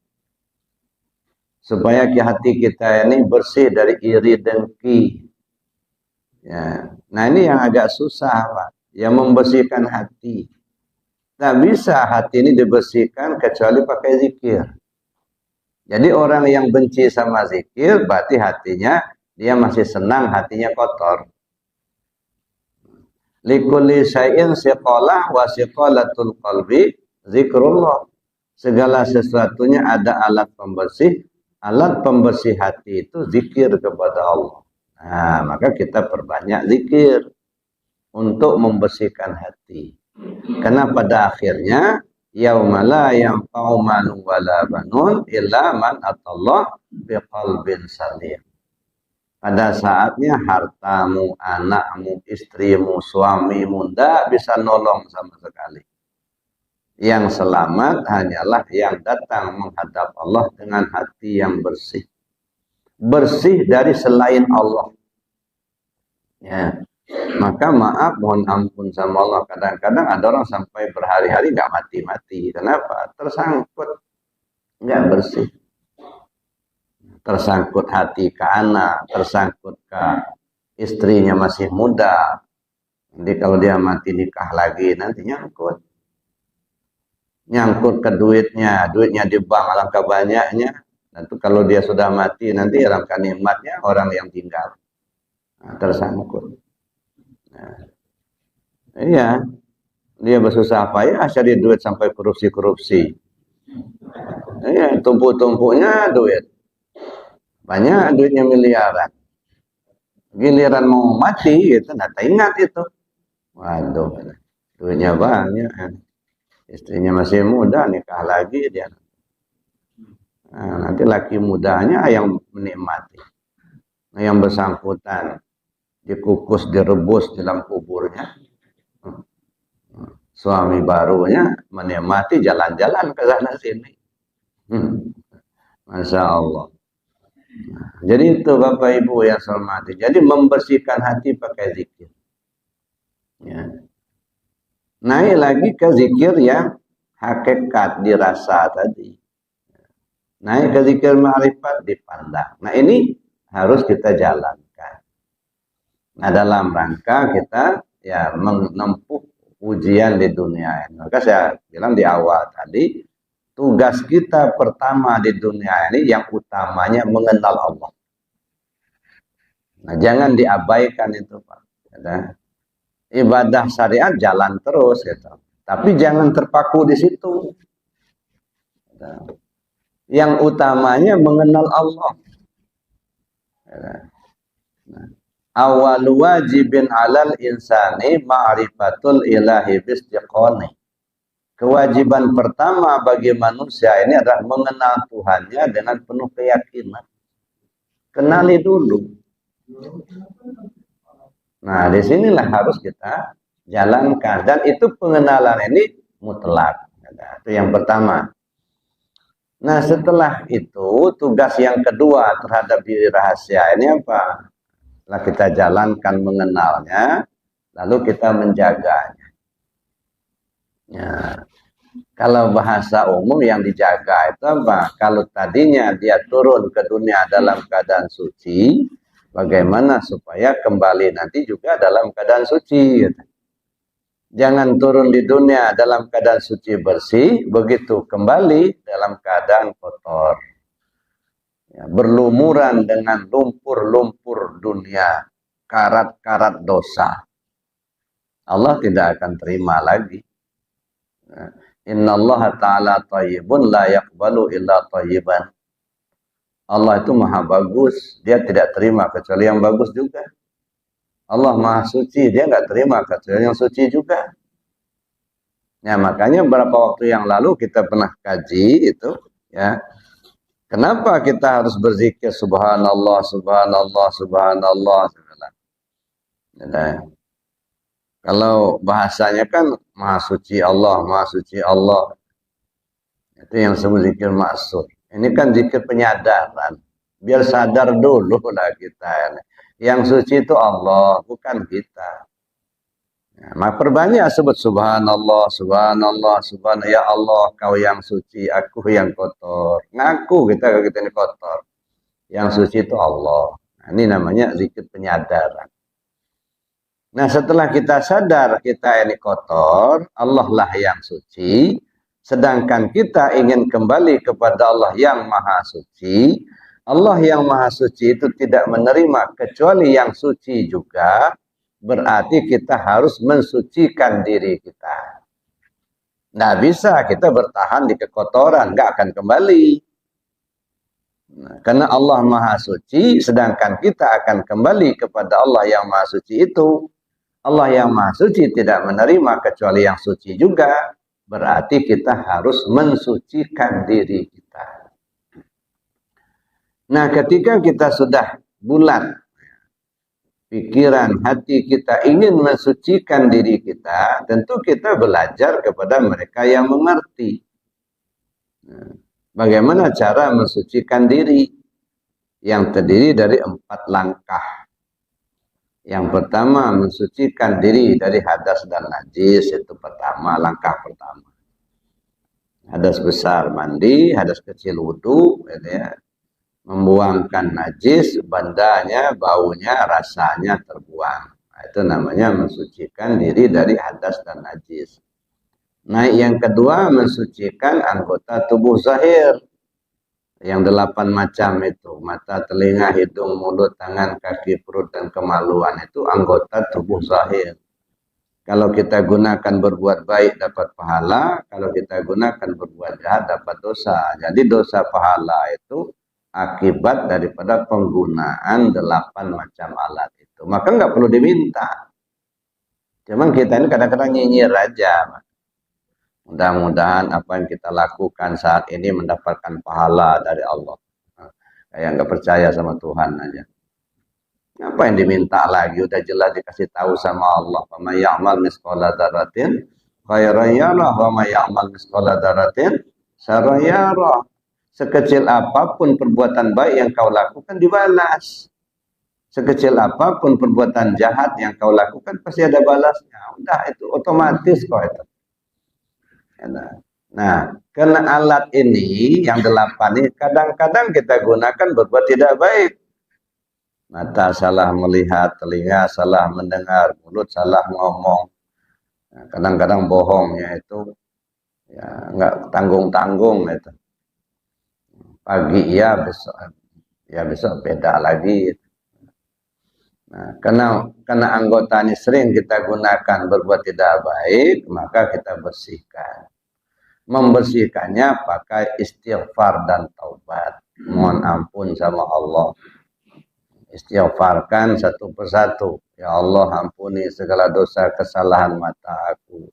Speaker 1: Supaya hati kita ini bersih dari iri dengki. Ya. Nah ini yang agak susah, Pak. Yang membersihkan hati. Tak bisa hati ini dibersihkan kecuali pakai zikir. Jadi orang yang benci sama zikir, berarti hatinya, dia masih senang, hatinya kotor. Likulli syai'in siqalah wa siqalatul qalbi zikrullah. Segala sesuatunya ada alat pembersih. Alat pembersih hati itu zikir kepada Allah. Nah, maka kita perbanyak zikir untuk membersihkan hati. Karena pada akhirnya yauma la yanfa'u malun wala banun illa man atallah biqalbin salim. Pada saatnya hartamu, anakmu, istrimu, suamimu tidak bisa nolong sama sekali. Yang selamat hanyalah yang datang menghadap Allah dengan hati yang bersih. Bersih dari selain Allah. Ya. Maka maaf, mohon ampun sama Allah. Kadang-kadang ada orang sampai berhari-hari nggak mati-mati. Kenapa? Tersangkut. Nggak bersih. Tersangkut hati ke anak. Tersangkut ke istrinya masih muda. Nanti kalau dia mati nikah lagi, nanti nyangkut. Nyangkut ke duitnya di bank alangkah banyaknya. Nanti kalau dia sudah mati, nanti alangkah nikmatnya orang yang tinggal. Nah, tersangkut. Nah, iya, dia bersusah payah cari duit sampai korupsi. Iya, tumpuk-tumpuknya duit. Banyak duitnya miliaran. Giliran mau mati, itu nggak ingat itu. Waduh, duitnya banyak. Istrinya masih muda, nikah lagi dia. Nah, nanti laki mudanya yang menikmati. Nah, yang bersangkutan dikukus, direbus dalam kuburnya. Suami barunya menikmati jalan-jalan ke sana sini. Masya Allah. Nah, jadi itu Bapak Ibu yang saya hormati. Jadi membersihkan hati pakai zikir. Ya. Naik lagi ke zikir yang hakikat dirasa tadi. Naik ke zikir ma'rifat dipandang. Nah ini harus kita jalankan. Nah dalam rangka kita ya menempuh ujian di dunia ini. Maka saya bilang di awal tadi, tugas kita pertama di dunia ini yang utamanya mengenal Allah. Nah jangan diabaikan itu Pak. Ya. Ibadah syariat jalan terus gitu. Tapi jangan terpaku di situ. Yang utamanya mengenal Allah. Awal wajibin alal insani ma'rifatul ilahi bistiqoni. Kewajiban pertama bagi manusia ini adalah mengenal Tuhannya dengan penuh keyakinan. Kenali dulu. Nah, disinilah harus kita jalankan. Dan itu pengenalan ini mutlak. Nah, itu yang pertama. Nah, setelah itu, tugas yang kedua terhadap diri rahasia ini apa? Setelah kita jalankan mengenalnya, lalu kita menjaganya. Ya. Kalau bahasa umum yang dijaga itu apa? Kalau tadinya dia turun ke dunia dalam keadaan suci, bagaimana supaya kembali nanti juga dalam keadaan suci. Gitu. Jangan turun di dunia dalam keadaan suci bersih, begitu kembali dalam keadaan kotor. Ya, berlumuran dengan lumpur-lumpur dunia, karat-karat dosa. Allah tidak akan terima lagi. Innallaha ta'ala thayyibun la yaqbalu illa thayyiban. Allah itu maha bagus, dia tidak terima kecuali yang bagus juga. Allah maha suci, dia nggak terima kecuali yang suci juga. Ya makanya beberapa waktu yang lalu kita pernah kaji itu, ya. Kenapa kita harus berzikir subhanallah, subhanallah, subhanallah. Ya. Kalau bahasanya kan maha suci Allah, maha suci Allah. Itu yang disebut zikir maksud. Ini kan zikir penyadaran. Biar sadar dulu lah kita. Yang suci itu Allah, bukan kita. Ya, maka perbanyak sebut subhanallah, subhanallah, subhanallah. Ya Allah, kau yang suci, aku yang kotor. Ngaku kita kalau kita ini kotor. Yang suci itu Allah. Nah, ini namanya zikir penyadaran. Nah setelah kita sadar kita ini kotor, Allah lah yang suci. Sedangkan kita ingin kembali kepada Allah yang maha suci. Allah yang maha suci itu tidak menerima kecuali yang suci juga. Berarti kita harus mensucikan diri kita. Nggak bisa kita bertahan di kekotoran, nggak akan kembali. Nah, karena Allah Maha Suci, sedangkan kita akan kembali kepada Allah yang Maha Suci itu. Allah yang Maha Suci tidak menerima kecuali yang suci juga. Berarti kita harus mensucikan diri kita. Nah, ketika kita sudah bulat pikiran, hati kita ingin mensucikan diri kita, tentu kita belajar kepada mereka yang mengerti. Nah, bagaimana cara mensucikan diri? Yang terdiri dari 4 langkah. Yang pertama, mensucikan diri dari hadas dan najis, itu pertama, langkah pertama. Hadas besar mandi, hadas kecil wudu, ya. Membuangkan najis, bandanya, baunya, rasanya terbuang. Nah, itu namanya mensucikan diri dari hadas dan najis. Nah, yang kedua, mensucikan anggota tubuh zahir. Yang 8 macam itu, mata, telinga, hidung, mulut, tangan, kaki, perut, dan kemaluan, itu anggota tubuh zahir. Kalau kita gunakan berbuat baik dapat pahala, kalau kita gunakan berbuat jahat dapat dosa. Jadi dosa pahala itu akibat daripada penggunaan 8 macam alat itu. Maka nggak perlu diminta. Cuman kita ini kadang-kadang nyinyir aja. Mudah-mudahan apa yang kita lakukan saat ini mendapatkan pahala dari Allah. Kayak nggak percaya sama Tuhan aja. Apa yang diminta lagi? Udah jelas dikasih tahu sama Allah. Wa may ya'mal misqala dzarratin khairan yarah wa may ya'mal misqala dzarratin syarran yarah. Sekecil apapun perbuatan baik yang kau lakukan dibalas. Sekecil apapun perbuatan jahat yang kau lakukan pasti ada balasnya. Udah itu otomatis kok itu. Nah, karena alat ini yang 8 ini kadang-kadang kita gunakan berbuat tidak baik. Mata salah melihat, telinga salah mendengar, mulut salah ngomong. Kadang-kadang bohongnya itu ya nggak tanggung-tanggung itu. Pagi ya besok beda lagi. Nah, karena anggota ini sering kita gunakan berbuat tidak baik, maka kita bersihkan. Membersihkannya pakai istighfar dan taubat. Mohon ampun sama Allah. Istighfarkan satu persatu. Ya Allah, ampuni segala dosa kesalahan mata aku.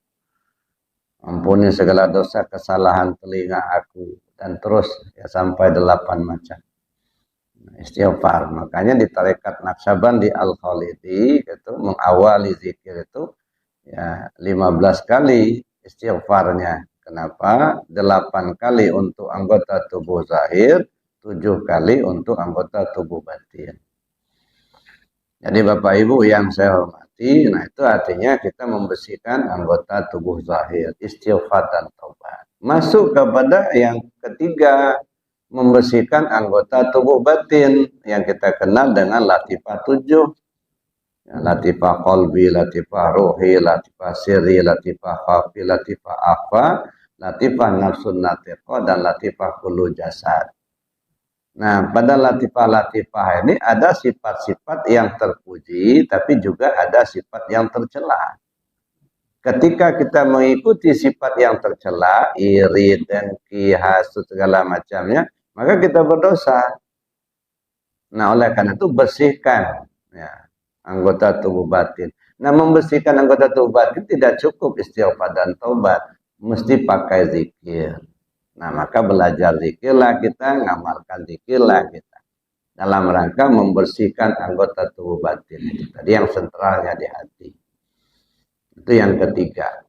Speaker 1: Ampuni segala dosa kesalahan telinga aku. Dan terus ya sampai 8 macam. Istighfar. Makanya di tarekat Naqsyabandi Al-Khalidi itu mengawali zikir itu ya 15 kali istighfarnya. Kenapa? 8 kali untuk anggota tubuh zahir, 7 kali untuk anggota tubuh batin. Jadi Bapak Ibu yang saya hormati, nah itu artinya kita membersihkan anggota tubuh zahir, istighfar dan taubat. Masuk kepada yang ketiga, membersihkan anggota tubuh batin yang kita kenal dengan latifah 7. Latifah qalbi, latifah ruhi, latifah sirri, latifah khafi, latifah akhfa, latifah nafsun natiqah, dan latifah kullu jasad. Nah, pada latifah-latifah ini ada sifat-sifat yang terpuji, tapi juga ada sifat yang tercela. Ketika kita mengikuti sifat yang tercela, iri, dengki, hasud, segala macamnya, maka kita berdosa. Nah, oleh karena itu bersihkan ya, anggota tubuh batin. Nah, membersihkan anggota tubuh batin tidak cukup istighfar dan taubat, mesti pakai zikir. Nah, maka belajar zikirlah kita, ngamalkan zikirlah kita. Dalam rangka membersihkan anggota tubuh batin. Tadi yang sentralnya di hati. Itu yang ketiga.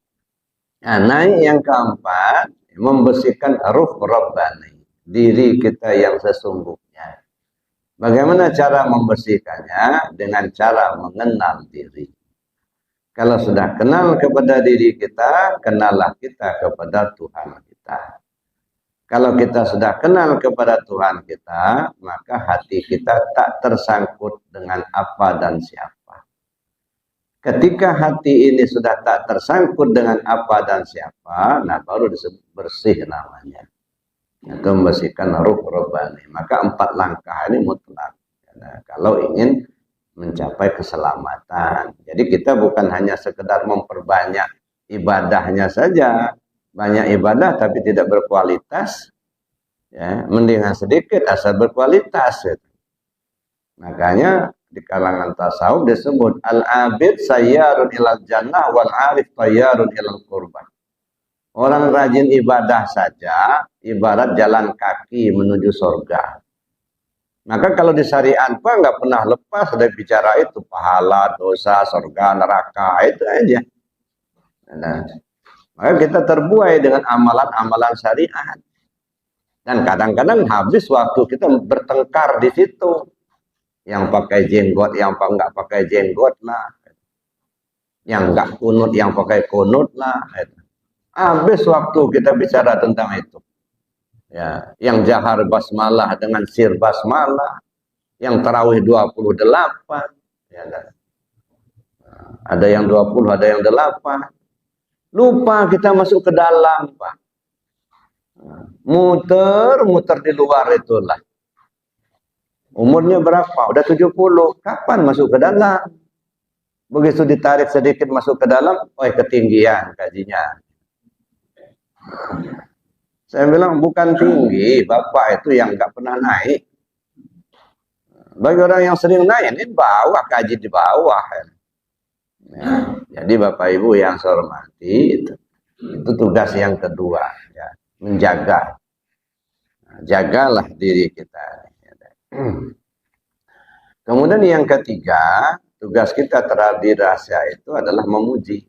Speaker 1: Nah, yang keempat, membersihkan ruh rabbani. Diri kita yang sesungguhnya. Bagaimana cara membersihkannya? Dengan cara mengenal diri. Kalau sudah kenal kepada diri kita, kenallah kita kepada Tuhan kita. Kalau kita sudah kenal kepada Tuhan kita, maka hati kita tak tersangkut dengan apa dan siapa. Ketika hati ini sudah tak tersangkut dengan apa dan siapa, nah baru disebut bersih namanya. Itu membersihkan ruh rabbani. Maka 4 langkah ini mutlak. Nah, kalau ingin mencapai keselamatan. Jadi kita bukan hanya sekedar memperbanyak ibadahnya saja, banyak ibadah tapi tidak berkualitas, ya, mendingan sedikit asal berkualitas. Gitu. Makanya di kalangan tasawuf disebut al-abid sayyarun ilal jannah wal arif tayyarun ilal qurban. Orang rajin ibadah saja ibarat jalan kaki menuju surga. Maka kalau di syariat apa nggak pernah lepas dari bicara itu, pahala, dosa, surga, neraka, itu aja. Nah, maka kita terbuai dengan amalan-amalan syariat. Dan kadang-kadang habis waktu kita bertengkar di situ. Yang pakai jenggot, yang nggak pakai jenggot lah. Yang nggak kunut, yang pakai kunut lah. Habis waktu kita bicara tentang itu. Ya, yang jahar basmalah dengan sir basmalah, yang tarawih 28, ya, ada yang 20, ada yang 8. Lupa kita masuk ke dalam, Pak. Muter-muter di luar itulah. Umurnya berapa? Udah 70. Kapan masuk ke dalam? Begitu ditarik sedikit masuk ke dalam, ketinggian kajinya. Saya bilang bukan tinggi, Bapak itu yang nggak pernah naik. Bagi orang yang sering naik, ini bawah, kaji di bawah. Ya, jadi Bapak Ibu yang saya hormati, itu tugas yang kedua, ya, menjaga. Jagalah diri kita. Kemudian yang ketiga, tugas kita terhadap diri rahasia itu adalah memuji.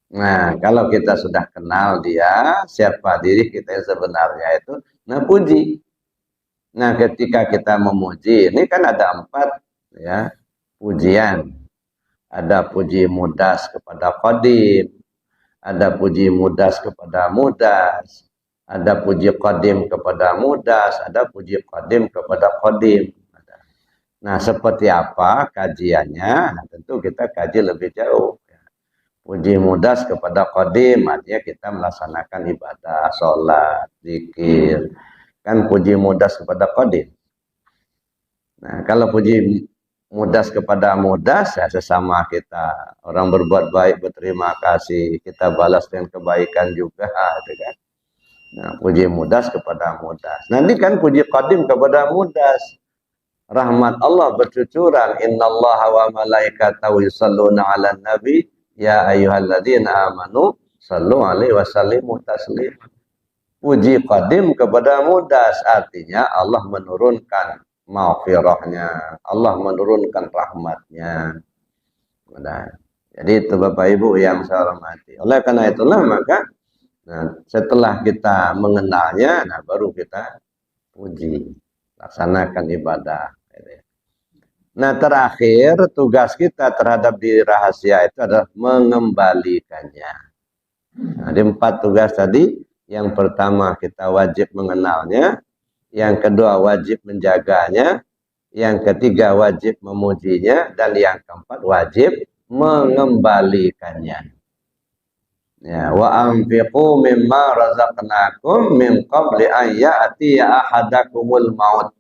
Speaker 1: Nah, kalau kita sudah kenal dia, siapa diri kita yang sebenarnya itu, nah puji. Nah, ketika kita memuji, ini kan ada 4, ya, pujian. Ada puji mudas kepada qadim, ada puji mudas kepada mudas, ada puji qadim kepada mudas, ada puji qadim kepada qadim. Nah, seperti apa kajiannya? Nah, tentu kita kaji lebih jauh. Puji mudas kepada qadim, artinya kita melaksanakan ibadah, sholat, zikir. Kan puji mudas kepada qadim. Nah, kalau puji mudas kepada mudas, ya sesama kita. Orang berbuat baik, berterima kasih. Kita balas dengan kebaikan juga. Gitu kan. Nah, puji mudas kepada mudas. Nanti kan puji qadim kepada mudas. Rahmat Allah bercucuran. Innallaha wa malaikatahu yusalluna ala nabi. Ya ayyuhalladzina amanu sallu alaihi wasallimu taslima. Puji qadim kepada mudas, artinya Allah menurunkan maghfirahnya, Allah menurunkan rahmatnya. Nah, jadi itu Bapak Ibu yang saya hormati. Oleh karena itulah maka setelah kita mengenalnya, nah baru kita puji, laksanakan ibadah. Nah, terakhir tugas kita terhadap diri rahasia itu adalah mengembalikannya. Nah, di 4 tugas tadi, yang pertama kita wajib mengenalnya, yang kedua wajib menjaganya, yang ketiga wajib memujinya, dan yang keempat wajib mengembalikannya. Ya, wa anfiqu mimma razaqnakum min qabli an ya'tiya ahadakumul maut.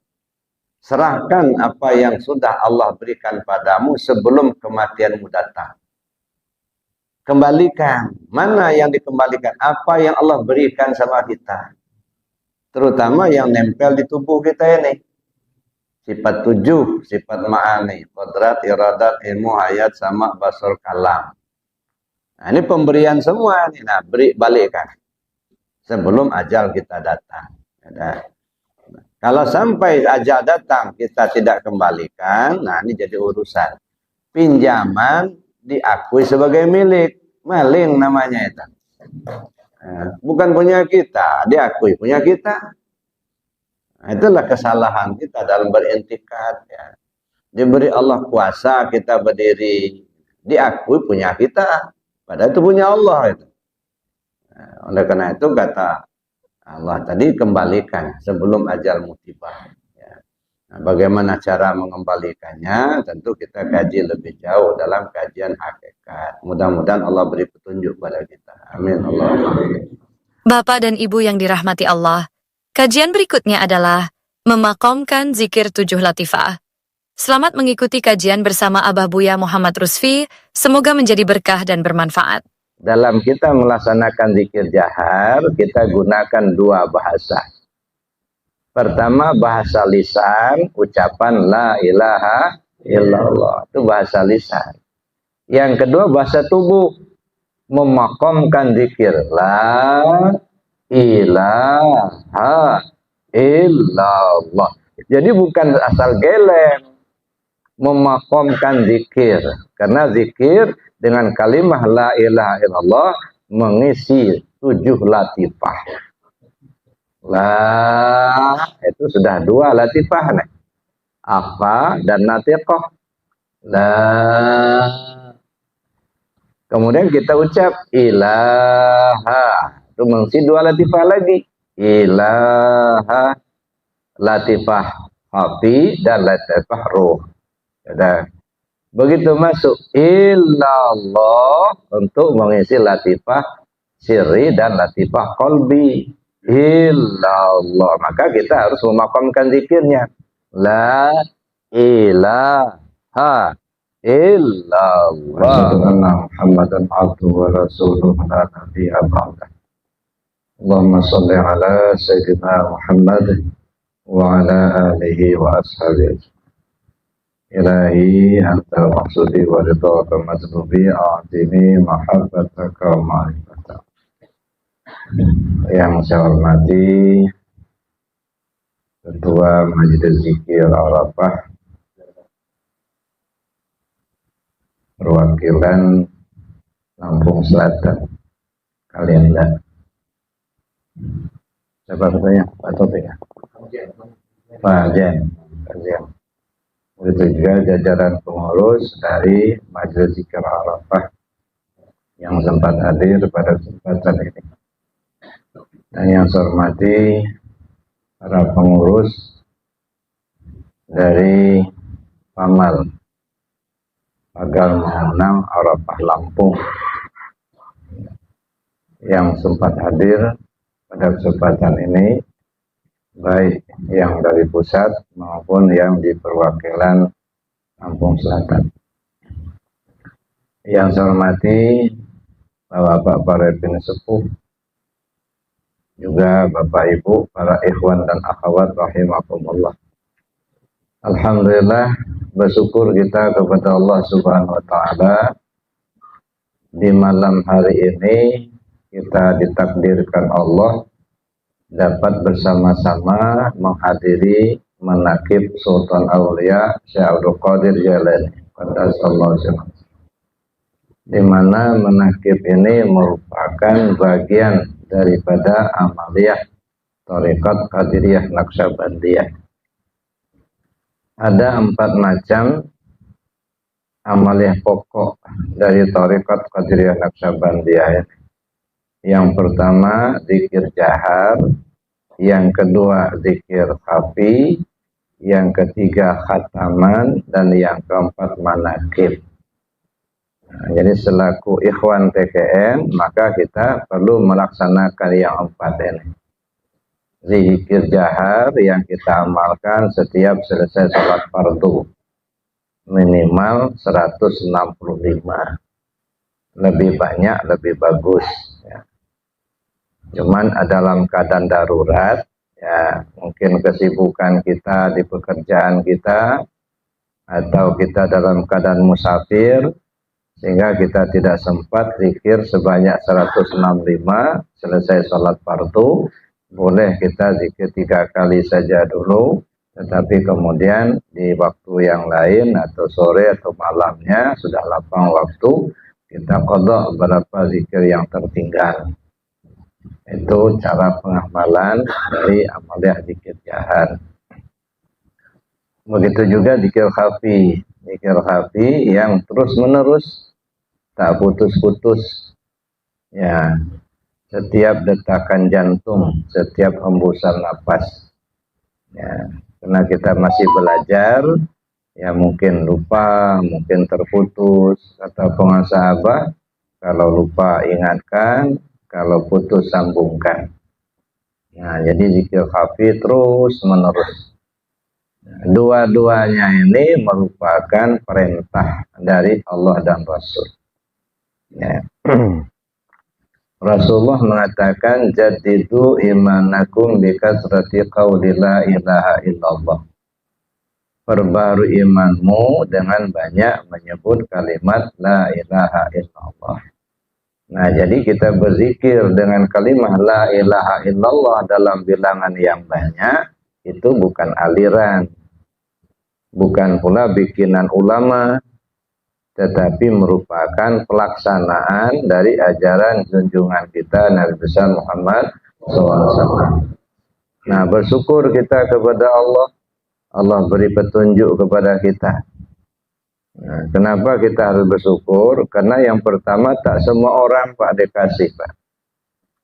Speaker 1: Serahkan apa yang sudah Allah berikan padamu sebelum kematianmu datang. Kembalikan. Mana yang dikembalikan? Apa yang Allah berikan sama kita. Terutama yang nempel di tubuh kita ini. Sifat 7, sifat ma'ani. Qadrat, iradat, ilmu, ayat, sama, basar, kalam. Nah, ini pemberian semua. Nah, balikkan. Sebelum ajal kita datang. Kalau sampai ajal datang kita tidak kembalikan, nah ini jadi urusan. Pinjaman diakui sebagai milik, maling namanya itu. Bukan punya kita, diakui punya kita. Nah, itulah kesalahan kita dalam berintikad. Ya. Diberi Allah kuasa kita berdiri, diakui punya kita, padahal itu punya Allah itu. Nah, oleh karena itu kata Allah tadi kembalikan sebelum ajalmu tiba. Ya. Nah, bagaimana cara mengembalikannya? Tentu kita kaji lebih jauh dalam kajian hakikat. Mudah-mudahan Allah beri petunjuk pada kita. Amin.
Speaker 2: Bapak dan Ibu yang dirahmati Allah, kajian berikutnya adalah memakomkan zikir 7 latifah. Selamat mengikuti kajian bersama Abah Buya Muhammad Rusfi. Semoga menjadi berkah dan bermanfaat.
Speaker 1: dalam kita melaksanakan zikir jahar, kita gunakan dua bahasa. Pertama bahasa lisan, ucapan la ilaha illallah, itu bahasa lisan. Yang kedua bahasa tubuh, memakamkan zikir la ilaha illallah. Jadi bukan asal geleng, memakamkan zikir. Karena zikir dengan kalimah la ilaha illallah mengisi 7 latifah. Lah, itu sudah 2 latifah nih. Afa dan natiqah. Lah. Kemudian kita ucap ilaha. Itu mengisi 2 latifah lagi. Ilaha, latifah hafi dan latifah ruh. Ada. Begitu masuk illallah untuk mengisi latifah sirri dan latifah qalbi. Illallah, maka kita harus memakamkan zikirnya. La ilaha illallah. Asyhadu anna Muhammadan abduhu wa rasuluhu la nabiyya ba'dah. Allahumma shalli ala sayyidina Muhammad wa ala alihi wa ashabihi. Ilahi anta maksudi wa ridhaka matlubi a'tini mahabbataka wa ma'rifataka. Yang saya hormati Ketua Majelis Zikir Arafah, perwakilan Lampung Selatan, kalian enggak? Siapa katanya? Pak Topik ya? Pak Jen. Begitu juga jajaran pengurus dari Majelis Zikir Arafah yang sempat hadir pada kesempatan ini. Dan yang saya hormati para pengurus dari Pamal Pagar Mengenang Arafah Lampung yang sempat hadir pada kesempatan ini, baik yang dari pusat maupun yang di perwakilan Lampung Selatan. Yang saya hormati Bapak para pimpinan sepuh, juga Bapak Ibu, para ikhwan dan akhwat rahimakumullah. Alhamdulillah, bersyukur kita kepada Allah Subhanahu wa taala di malam hari ini kita ditakdirkan Allah dapat bersama-sama menghadiri manaqib Sultan Aulia Syekh Abdul Qadir Jailani qaddasallahu sirrahu, di mana manaqib ini merupakan bagian daripada amaliyah Thariqat Qadiriyah Naqsyabandiyah. Ada 4 macam amaliyah pokok dari Thariqat Qadiriyah Naqsyabandiyah. Yang pertama zikir jahar, yang kedua zikir khafi, yang ketiga khataman, dan yang keempat manaqib. Nah, jadi selaku ikhwan TKN, maka kita perlu melaksanakan yang 4 ini. Zikir jahar yang kita amalkan setiap selesai sholat fardu, minimal 165. Lebih banyak lebih bagus ya. Cuman dalam keadaan darurat ya, mungkin kesibukan kita di pekerjaan kita, atau kita dalam keadaan musafir sehingga kita tidak sempat zikir sebanyak 165 selesai sholat fardu, boleh kita zikir 3 kali saja dulu, tetapi kemudian di waktu yang lain atau sore atau malamnya sudah lapang waktu, kita qadha beberapa zikir yang tertinggal. Itu cara pengamalan dari amaliyah zikir jahar. Begitu juga zikir khafi. Zikir khafi yang terus menerus, tak putus-putus ya, setiap detakan jantung, setiap hembusan napas ya, karena kita masih belajar ya, mungkin lupa, mungkin terputus, atau pengasabah, kalau lupa ingatkan, kalau putus sambungkan. Nah, jadi zikir khafi terus menerus. Dua-duanya ini merupakan perintah dari Allah dan Rasul. Ya. Rasulullah mengatakan jadidu imanakum bikasrati qawli la ilaha illallah. Perbarui imanmu dengan banyak menyebut kalimat la ilaha illallah. Nah, jadi kita berzikir dengan kalimat la ilaha illallah dalam bilangan yang banyak, itu bukan aliran, bukan pula bikinan ulama, tetapi merupakan pelaksanaan dari ajaran junjungan kita Nabi besar Muhammad SAW. Nah, bersyukur kita kepada Allah. Allah beri petunjuk kepada kita. Nah, kenapa kita harus bersyukur? Karena yang pertama, tak semua orang Pak dikasih, Pak.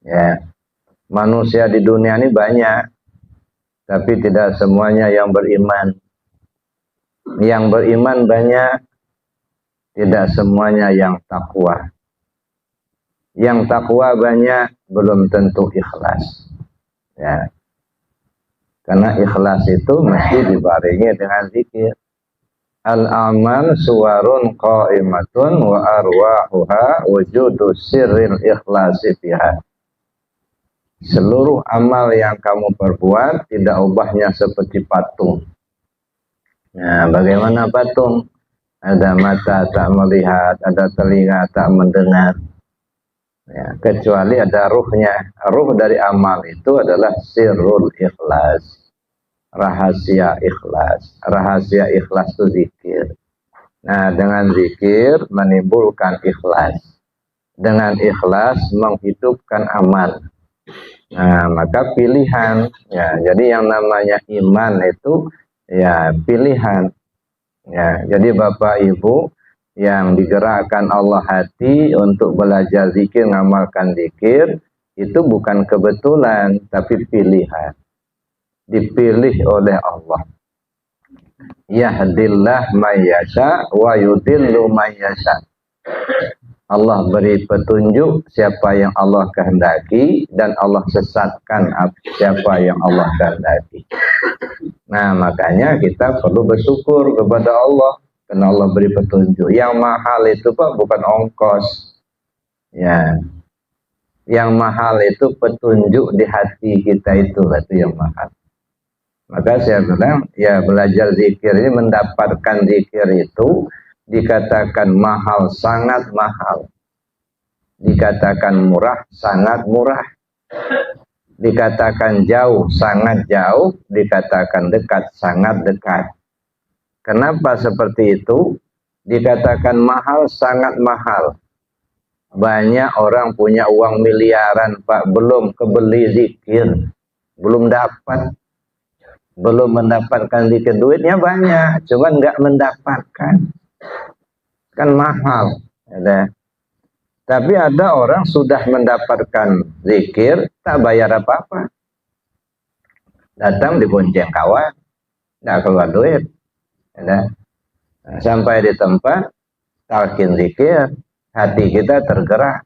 Speaker 1: Ya, manusia di dunia ini banyak, tapi tidak semuanya yang beriman. Yang beriman banyak, tidak semuanya yang takwa. Yang takwa banyak, belum tentu ikhlas. Ya. Karena ikhlas itu mesti dibarengi dengan zikir. Al-amal suwarun qa'imatun wa arwahuha wujudu sirril ikhlasi fiha. Seluruh amal yang kamu perbuat tidak ubahnya seperti patung. Nah, bagaimana patung? Ada mata tak melihat, ada telinga tak mendengar. Ya, kecuali ada ruhnya. Ruh dari amal itu adalah sirrul ikhlas, rahasia ikhlas. Rahasia ikhlas itu zikir. Nah, dengan zikir menimbulkan ikhlas. Dengan ikhlas menghidupkan amal. Nah, maka pilihan. Ya, jadi yang namanya iman itu ya pilihan. Ya, jadi Bapak Ibu yang digerakkan Allah hati untuk belajar zikir, ngamalkan zikir, itu bukan kebetulan, tapi pilihan. Dipilih oleh Allah. Yahdillah mayyasha wa yudillu mayyasha. Allah beri petunjuk siapa yang Allah kehendaki, dan Allah sesatkan siapa yang Allah kehendaki. Nah, makanya kita perlu bersyukur kepada Allah. Karena Allah beri petunjuk. Yang mahal itu Pak bukan ongkos. Ya. Yang mahal itu petunjuk di hati kita itu yang mahal. Maka saya bilang ya belajar zikir ini, mendapatkan zikir itu dikatakan mahal, sangat mahal. Dikatakan murah, sangat murah. Dikatakan jauh, sangat jauh. Dikatakan dekat, sangat dekat. Kenapa seperti itu? Dikatakan mahal, sangat mahal. Banyak orang punya uang miliaran, Pak, belum kebeli zikir, belum dapat, belum mendapatkan zikir. Duitnya banyak, cuman nggak mendapatkan. Kan mahal. Ya. Tapi ada orang sudah mendapatkan zikir, tak bayar apa-apa. Datang dibonceng kawan, nggak keluar duit. Ya. Sampai di tempat talqin zikir, hati kita tergerak.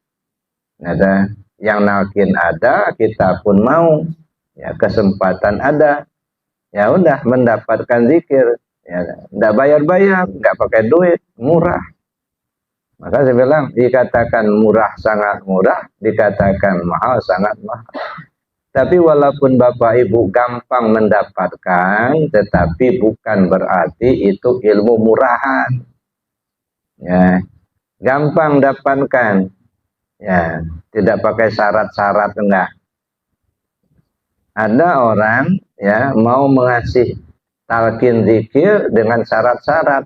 Speaker 1: Ya. Yang nalkin ada, kita pun mau. Ya, kesempatan ada. Ya udah mendapatkan zikir. Ya, nggak bayar-bayar, nggak pakai duit, murah. Maka saya bilang dikatakan murah, sangat murah, dikatakan mahal, sangat mahal. Tapi walaupun Bapak Ibu gampang mendapatkan, tetapi bukan berarti itu ilmu murahan. Ya, gampang dapatkan. Ya, tidak pakai syarat-syarat, enggak. Ada orang ya mau mengasih talqin zikir dengan syarat-syarat.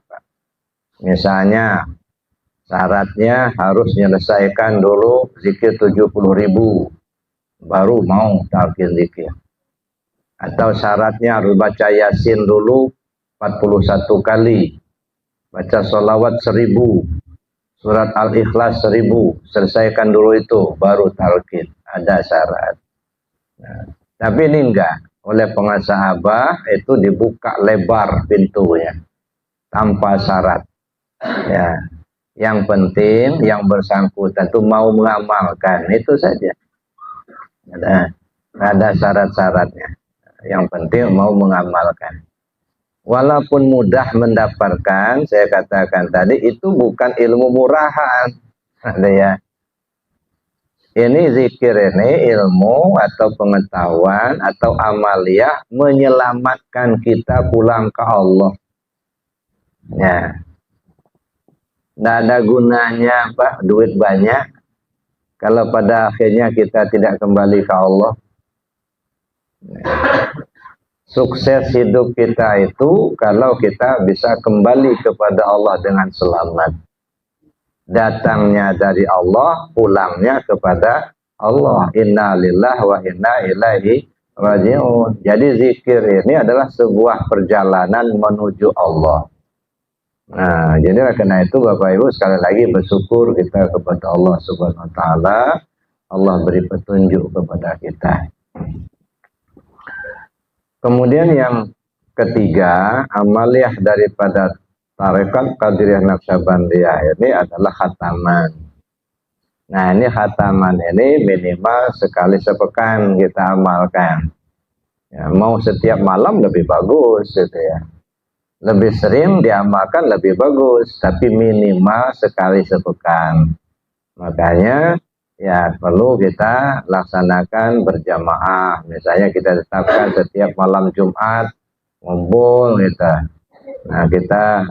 Speaker 1: Misalnya syaratnya harus menyelesaikan dulu zikir 70.000. Baru mau talqin zikir. Atau syaratnya harus baca Yasin dulu 41 kali. Baca sholawat 1000. Surat Al-Ikhlas 1000. Selesaikan dulu itu, baru talqin. Ada syarat. Nah, tapi ini enggak. Oleh pengasah Abah itu dibuka lebar pintunya. Tanpa syarat. Ya. Yang penting, yang bersangkutan itu mau mengamalkan. Itu saja. Ada syarat-syaratnya. Yang penting mau mengamalkan. Walaupun mudah mendapatkan, saya katakan tadi itu bukan ilmu murahan. Ada ya. Ini zikir ini ilmu atau pengetahuan atau amaliyah menyelamatkan kita pulang ke Allah. Ya, tidak ada gunanya Pak duit banyak kalau pada akhirnya kita tidak kembali ke Allah. Sukses hidup kita itu kalau kita bisa kembali kepada Allah dengan selamat. Datangnya dari Allah, pulangnya kepada Allah. Inna lillahi wa inna ilaihi raji'un. Jadi zikir ini adalah sebuah perjalanan menuju Allah. Nah, jadi karena itu Bapak Ibu sekali lagi bersyukur kita kepada Allah Subhanahu wa taala. Allah beri petunjuk kepada kita. Kemudian yang ketiga, amaliyah daripada Tarekat Qadiriyah Naqsyabandiyah ini adalah khataman. Nah, ini khataman ini minimal sekali sepekan kita amalkan. Ya, mau setiap malam lebih bagus gitu ya. Lebih sering diamalkan lebih bagus, tapi minimal sekali sepekan. Makanya ya perlu kita laksanakan berjamaah. Misalnya kita tetapkan setiap malam Jumat ngumpul gitu. Nah, kita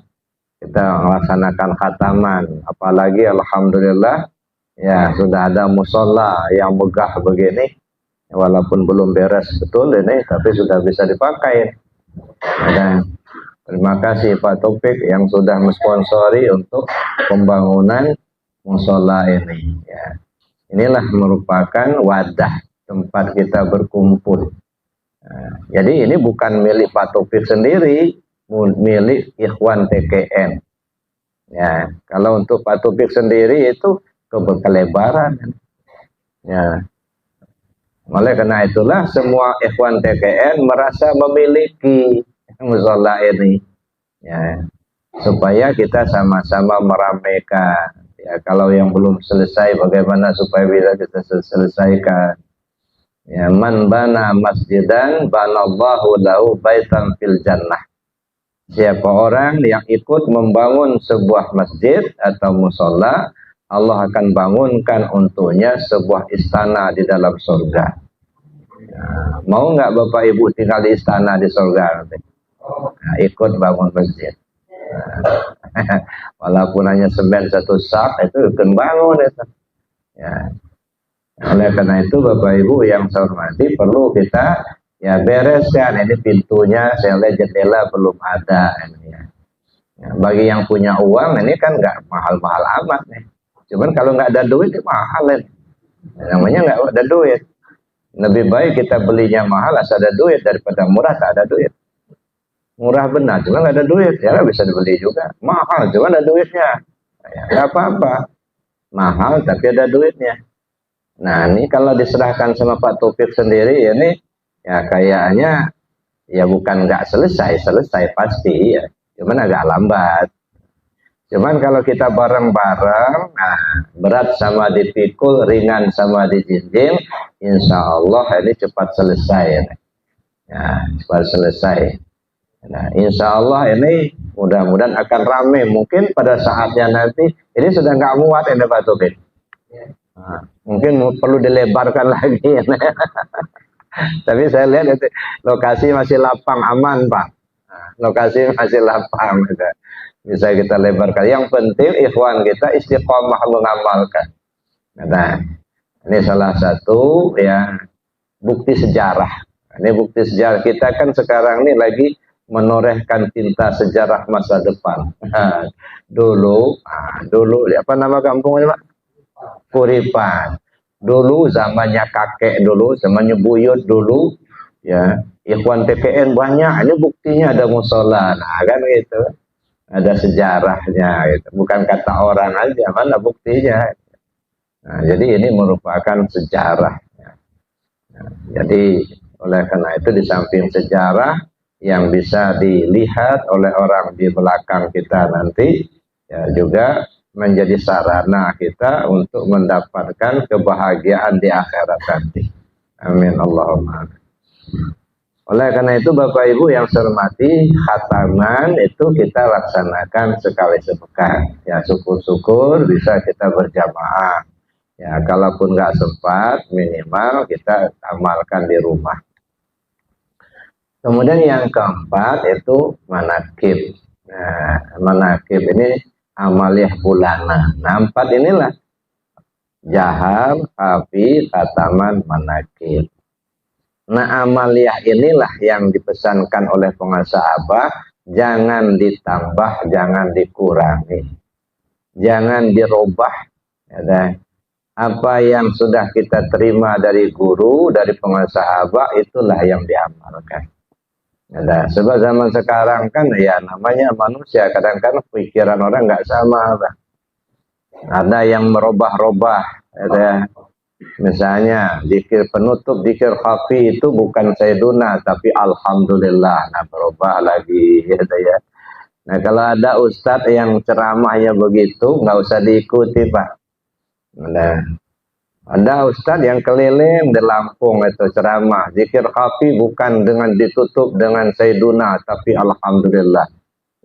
Speaker 1: melaksanakan khataman, apalagi alhamdulillah ya sudah ada musola yang megah begini, walaupun belum beres betul ini, tapi sudah bisa dipakai. Dan terima kasih Pak Taufik yang sudah mensponsori untuk pembangunan musola ini. Ya. Inilah merupakan wadah tempat kita berkumpul. Nah, jadi ini bukan milik Pak Taufik sendiri, milik Ikhwan TKN. Ya, kalau untuk Pak Taufik sendiri itu kelebaran. Ya. Oleh karena itulah semua Ikhwan TKN merasa memiliki musola ini. Ya. Supaya kita sama-sama meramaikan. Ya, kalau yang belum selesai bagaimana supaya bisa kita selesaikan. Ya, man bana masjidan banallahu lahu baitan fil jannah. Siapa orang yang ikut membangun sebuah masjid atau musola, Allah akan bangunkan untuknya sebuah istana di dalam surga. Ya, mau nggak Bapak Ibu tinggal di istana di surga? Nah, ikut bangun masjid. Nah, walaupun hanya semen satu sak itu akan bangun itu. Ya. Oleh karena itu Bapak Ibu yang saya hormati perlu kita ya bereskan ini pintunya, saya lihat jendela belum ada ini ya. Ya, bagi yang punya uang ini kan nggak mahal-mahal amat nih. Cuman kalau nggak ada duit itu mahal ini. Namanya nggak ada duit. Lebih baik kita belinya mahal asal ada duit daripada murah tak ada duit. Murah benar, cuma nggak ada duit ya nggak bisa dibeli juga. Mahal cuma ada duitnya. Ya, nggak apa-apa. Mahal tapi ada duitnya. Nah ini kalau diserahkan sama Pak Taufik sendiri ini ya kayaknya ya bukan nggak selesai pasti ya, cuman agak lambat. Cuman kalau kita bareng-bareng, nah berat sama dipikul, ringan sama dijinjing, insya Allah ini cepat selesai. Ya, cepat selesai. Nah insya Allah ini mudah-mudahan akan ramai. Mungkin pada saatnya nanti ini sudah nggak muat ini Pak Taufik. Nah, mungkin perlu dilebarkan lagi. Tapi saya lihat itu lokasi masih lapang aman Pak. Nah, lokasi masih lapang gitu. Bisa kita lebarkan. Yang penting ikhwan kita istiqomah mengamalkan. Nah, ini salah satu ya bukti sejarah. Ini bukti sejarah kita kan sekarang ini lagi menorehkan tinta sejarah masa depan. Dulu apa nama kampungnya Pak? Kuripan. Dulu zamannya kakek dulu, zamannya buyut dulu, ya Ikhwan TKN banyak. Ini buktinya ada musola, nah kan gitu, ada sejarahnya, gitu. Bukan kata orang aja, mana buktinya. Nah, jadi ini merupakan sejarah. Nah, jadi oleh karena itu di samping sejarah yang bisa dilihat oleh orang di belakang kita nanti, ya juga menjadi sarana kita untuk mendapatkan kebahagiaan di akhirat nanti. Amin Allahumma. Oleh karena itu Bapak Ibu yang saya hormati, khataman itu kita laksanakan sekali sepekan. Ya syukur-syukur bisa kita berjamaah. Ya, kalaupun nggak sempat, minimal kita amalkan di rumah. Kemudian yang keempat itu manakib. Nah, manakib ini amaliyah bulanan. Nah, empat inilah jahar, hafi, khataman, manakib. Nah, amaliyah inilah yang dipesankan oleh pengasahabah, jangan ditambah, jangan dikurangi. Jangan dirubah. Ya, apa yang sudah kita terima dari guru, dari pengasahabah, itulah yang diamalkan. Nah, sebab zaman sekarang kan ya namanya manusia, kadang-kadang pikiran orang nggak sama. Ada yang merubah-rubah. Ya. Misalnya zikir penutup, zikir khafi itu bukan sayyiduna, tapi alhamdulillah. Nah, berubah lagi. Gitu ya. Nah, kalau ada ustadz yang ceramahnya begitu, nggak usah diikuti, Pak. Nah, ada ustadz yang keliling di Lampung itu ceramah. Zikir khafi bukan dengan ditutup dengan sayyiduna, tapi alhamdulillah.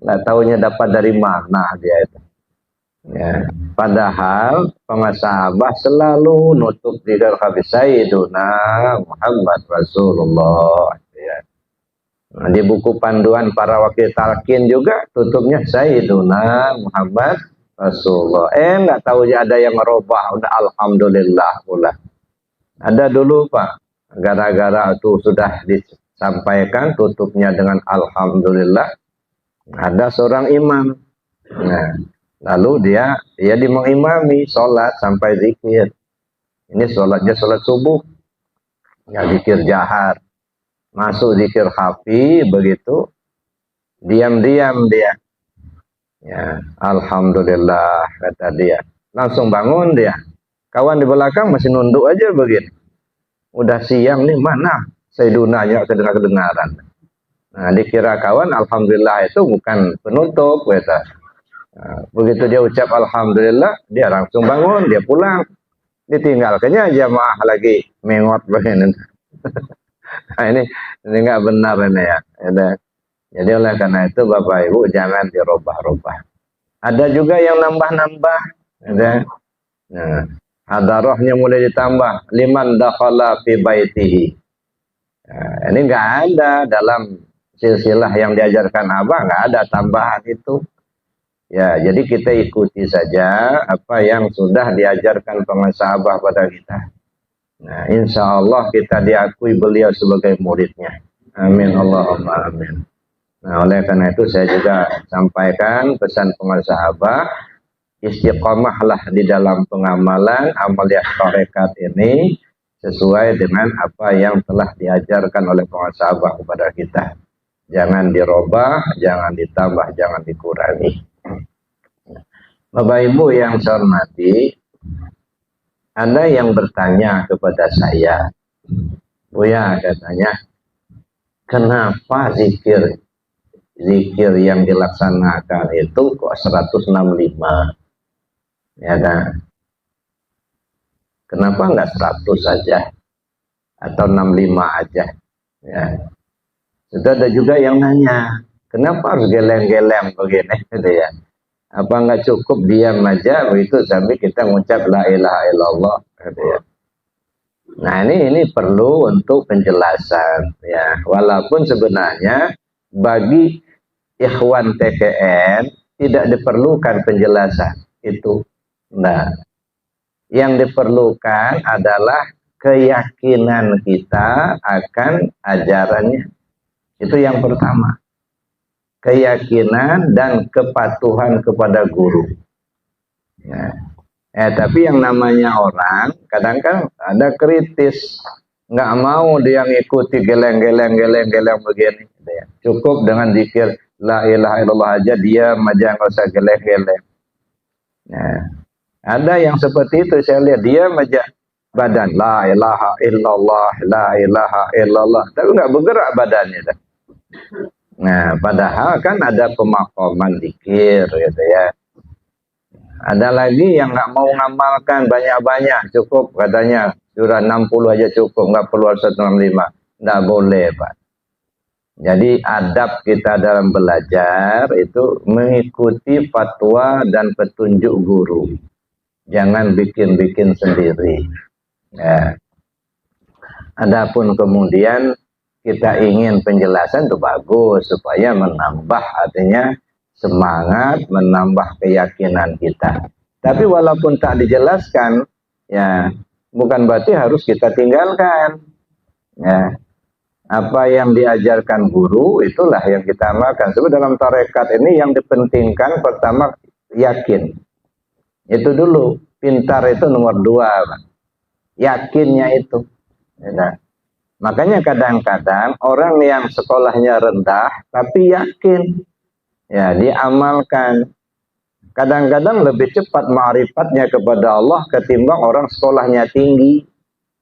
Speaker 1: Nggak tahunya dapat dari mana dia itu. Ya. Padahal pengasahabah selalu nutup zikir khafi sayyiduna Muhammad Rasulullah. Ya. Nah, di buku panduan para wakil talqin juga tutupnya sayyiduna Muhammad Rasulullah. Nggak tahu aja ada yang merubah, udah alhamdulillah pula. Ada dulu Pak, gara-gara itu sudah disampaikan tutupnya dengan alhamdulillah. Ada seorang imam. Nah, lalu dia mengimami sholat sampai zikir. Ini sholatnya sholat subuh. Ya zikir jahar. Masuk zikir khafi begitu. Diam-diam dia. Ya, alhamdulillah kata dia. Langsung bangun dia. Kawan di belakang masih nunduk aja begini. Udah siang nih, mana sayyidunanya kedengaran. Nah, dikira kawan alhamdulillah itu bukan penutup kata. Nah, begitu dia ucap alhamdulillah, dia langsung bangun, dia pulang. Ditinggalkannya jamaah lagi mengot begini. Nah, ini enggak benar ini ya. Jadi oleh karena itu Bapak Ibu jangan dirubah-rubah. Ada juga yang nambah-nambah. Ada. Nah, hadarahnya mulai ditambah. Liman dakhala fi baitihi. Nah, ini enggak ada dalam silsilah yang diajarkan Abah, enggak ada tambahan itu. Ya, jadi kita ikuti saja apa yang sudah diajarkan pengasahabah pada kita. Nah, insya Allah kita diakui beliau sebagai muridnya. Amin Allahumma amin. Nah, oleh karena itu saya juga sampaikan pesan pengasahabah, istiqomahlah di dalam pengamalan amaliyah tarekat ini sesuai dengan apa yang telah diajarkan oleh pengasahabah kepada kita. Jangan dirubah, jangan ditambah, jangan dikurangi. Bapak Ibu yang saya hormati, ada yang bertanya kepada saya, Buya katanya, kenapa zikir yang dilaksanakan itu kok 165? Ya kan? Kenapa enggak 100 saja? Atau 65 aja? Ya. Sudah ada juga yang nanya, kenapa harus geleng-geleng begini? Gitu ya. Apa enggak cukup diam aja begitu sampai kita mengucap la ilaha illallah? Gitu ya. Nah ini perlu untuk penjelasan ya. Walaupun sebenarnya bagi ikhwan TKN tidak diperlukan penjelasan itu. Nah, yang diperlukan adalah keyakinan kita akan ajarannya. Itu yang pertama. Keyakinan dan kepatuhan kepada guru. Nah, tapi yang namanya orang kadang-kadang ada kritis. Nggak mau dia ngikuti geleng-geleng begini. Cukup dengan zikir la ilaha illallah aja, dia aja nggak usah geleng-geleng. Nah, ada yang seperti itu saya lihat dia aja badan la ilaha illallah, la ilaha illallah, tapi nggak bergerak badannya. Nah, padahal kan ada pemakoman zikir gitu ya. Ada lagi yang nggak mau ngamalkan banyak-banyak, cukup katanya surah 60 aja cukup, nggak perlu 165. Nggak boleh Pak. Jadi adab kita dalam belajar itu mengikuti fatwa dan petunjuk guru.
Speaker 3: jangan bikin-bikin sendiri. Ya. Adapun kemudian kita ingin penjelasan itu bagus supaya menambah artinya semangat, menambah keyakinan kita. Tapi walaupun tak dijelaskan, ya bukan berarti harus kita tinggalkan. Ya, apa yang diajarkan guru itulah yang kita amalkan. Sebab dalam tarekat ini yang dipentingkan pertama yakin. Itu dulu, pintar itu nomor 2, Pak. Yakinnya itu. Ya. Makanya kadang-kadang orang yang sekolahnya rendah tapi yakin, ya diamalkan. Kadang-kadang lebih cepat ma'rifatnya kepada Allah ketimbang orang sekolahnya tinggi.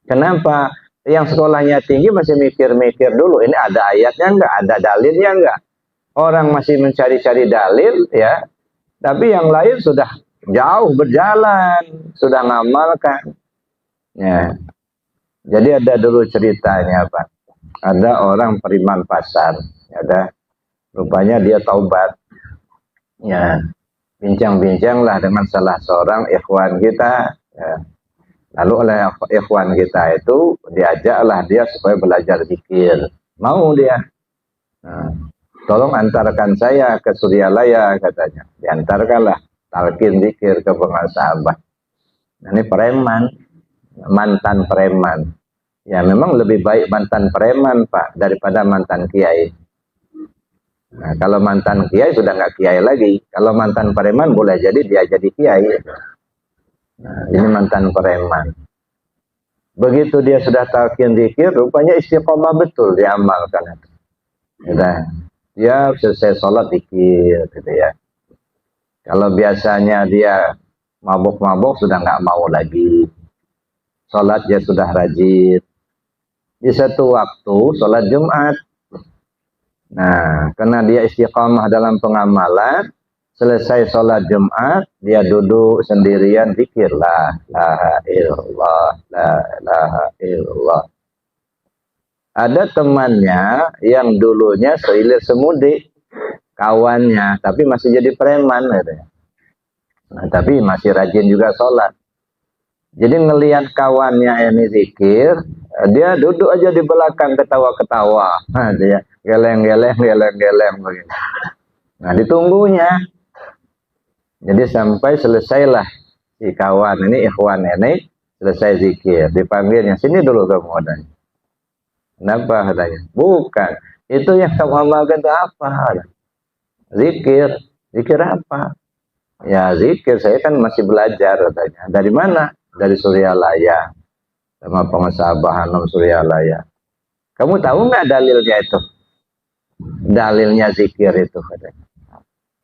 Speaker 3: Kenapa? Yang sekolahnya tinggi masih mikir-mikir dulu, ini ada ayatnya enggak, ada dalilnya enggak. Orang masih mencari-cari dalil, ya. Tapi yang lain sudah jauh berjalan, sudah ngamalkan. Ya. Jadi ada dulu ceritanya, Pak. Ada orang periman pasar, ada rupanya dia taubat. Ya. Bincang-bincanglah dengan salah seorang ikhwan kita, ya. Lalu oleh ikhwan kita itu diajaklah dia supaya belajar zikir. Mau dia. Nah, tolong antarkan saya ke Suryalaya katanya. Diantarkanlah talqin zikir ke sahabat. Nah, ini preman, mantan preman. Ya memang lebih baik mantan preman, Pak, daripada mantan kiai. Nah, kalau mantan kiai sudah nggak kiai lagi. Kalau mantan preman boleh jadi dia jadi kiai. Nah, ini mantan preman. Begitu dia sudah talqin zikir, rupanya istiqomah betul diamalkan. Udah, dia selesai sholat zikir, gitu ya. Kalau biasanya dia mabuk-mabuk sudah nggak mau lagi. Sholat dia sudah rajin. Di satu waktu sholat Jumat. Nah, karena dia istiqomah dalam pengamalan, selesai sholat Jumat, dia duduk sendirian zikir la ilaha illallah, la ilaha illallah. Ada temannya yang dulunya seilir semudi, kawannya, tapi masih jadi preman. Gitu. Nah, tapi masih rajin juga sholat. Jadi ngelihat kawannya ini zikir, dia duduk aja di belakang ketawa-ketawa. Nah, dia geleng-geleng, geleng-geleng begini. Nah, ditunggunya. Jadi sampai selesailah si kawan ini, ikhwan ini, selesai zikir. Dipanggilnya, sini dulu kamu adanya. Kenapa katanya? Bukan. Itu yang kamu amalkan itu apa? Zikir. Zikir apa? Ya zikir, saya kan masih belajar katanya. Dari mana? Dari Suryalaya. Sama pengesabahan Suryalaya. Kamu tahu nggak dalilnya itu? Dalilnya zikir itu katanya.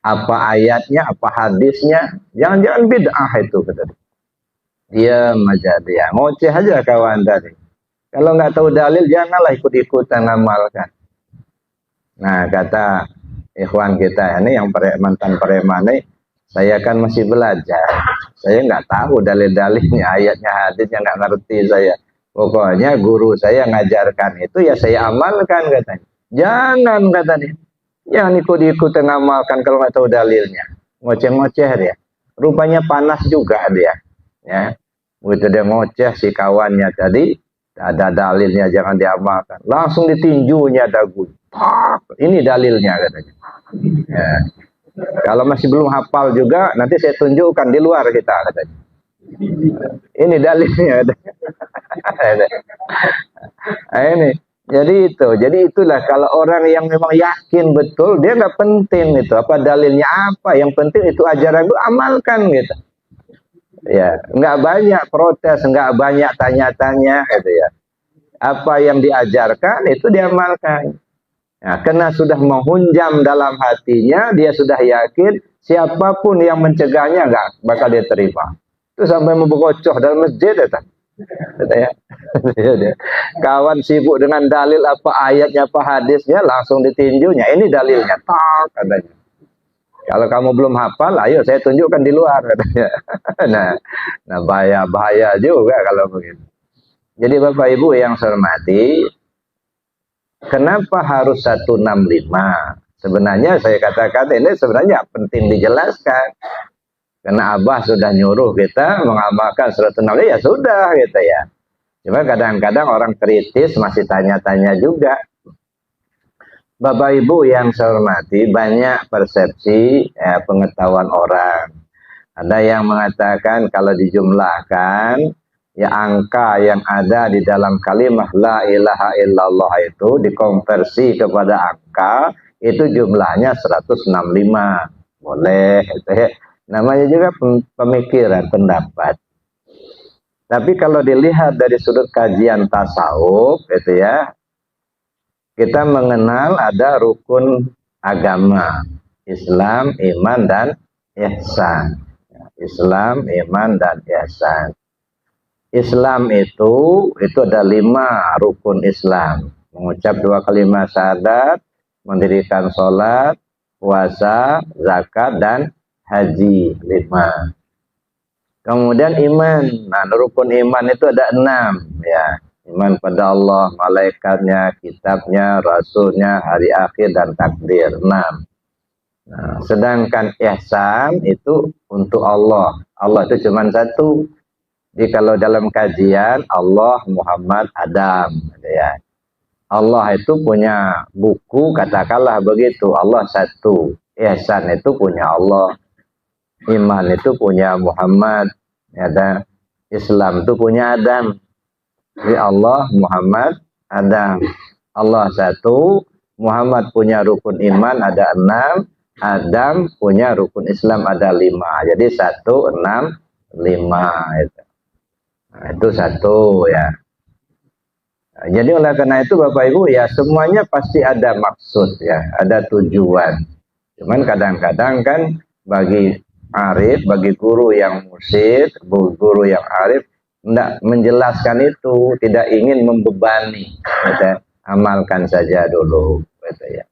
Speaker 3: Apa ayatnya, apa hadisnya, jangan-jangan bid'ah itu kata dia. Aja dia, ngoceh aja kawan tadi. Kalau nggak tahu dalil, janganlah ikut-ikutan ngamalkan. Nah, kata ikhwan kita ini yang mantan preman ini, saya kan masih belajar. Saya nggak tahu dalil-dalilnya, ayatnya, hadisnya nggak ngerti saya. Pokoknya guru saya ngajarkan itu ya saya amalkan katanya. Jangan katanya. Jangan ikut-ikut ngamalkan kalau nggak tahu dalilnya. Ngoceh-ngoceh dia. Rupanya panas juga dia. Ya. Begitu dia ngoceh si kawannya tadi, ada dalilnya jangan diamalkan. Langsung ditinjunya dagu. Ini dalilnya katanya. Ya. Kalau masih belum hafal juga, nanti saya tunjukkan di luar kita katanya. Ini dalilnya. Ini. Jadi itulah kalau orang yang memang yakin betul, dia nggak penting itu apa dalilnya apa, yang penting itu ajaran itu amalkan gitu. Ya, nggak banyak protes, nggak banyak tanya-tanya gitu ya. Apa yang diajarkan itu diamalkan. Nah, karena sudah menghunjam dalam hatinya, dia sudah yakin siapapun yang mencegahnya nggak bakal dia terima. Itu sampai membocoh dalam masjid ya. Katanya. Kawan sibuk dengan dalil apa ayatnya apa hadisnya langsung ditinjunya. Ini dalilnya, katanya. Kalau kamu belum hafal, ayo saya tunjukkan di luar katanya. Nah bahaya juga kalau begitu. Jadi Bapak Ibu yang saya hormati, kenapa harus 165? Sebenarnya saya katakan ini sebenarnya penting dijelaskan. Karena Abah sudah nyuruh kita mengamalkan surat An-Nahl, ya sudah gitu ya. Cuma kadang-kadang orang kritis masih tanya-tanya juga. Bapak Ibu yang saya hormati, banyak persepsi pengetahuan orang. Ada yang mengatakan kalau dijumlahkan, ya angka yang ada di dalam kalimah la ilaha illallah itu dikonversi kepada angka, itu jumlahnya 165. Boleh, itu ya. Namanya juga pemikiran, pendapat. Tapi kalau dilihat dari sudut kajian tasawuf, itu ya, kita mengenal ada rukun agama, Islam, iman, dan ihsan. Islam, iman, dan ihsan. Islam itu ada 5 rukun Islam. Mengucap 2 kalimat syahadat, mendirikan sholat, puasa, zakat, dan haji 5. Kemudian iman. Nah, rukun iman itu ada 6 ya. Iman pada Allah, malaikatnya, kitabnya, rasulnya, hari akhir, dan takdir. 6. Nah, sedangkan ihsan itu untuk Allah. Allah itu cuma satu. Jadi kalau dalam kajian Allah, Muhammad, Adam, ya. Allah itu punya buku, katakanlah begitu. Allah satu. Ihsan itu punya Allah. Iman itu punya Muhammad. Ya, Islam itu punya Adam. Jadi Allah, Muhammad, Adam. Allah satu, Muhammad punya rukun iman ada 6, Adam punya rukun Islam ada 5. Jadi 1, 6, 5 itu. Nah, itu 1 ya. Nah, jadi oleh karena itu Bapak Ibu ya semuanya pasti ada maksud ya, ada tujuan. Cuman kadang-kadang kan bagi arif, bagi guru yang mursyid, guru yang arif, tidak menjelaskan itu, tidak ingin membebani, kita amalkan saja dulu, gitu ya.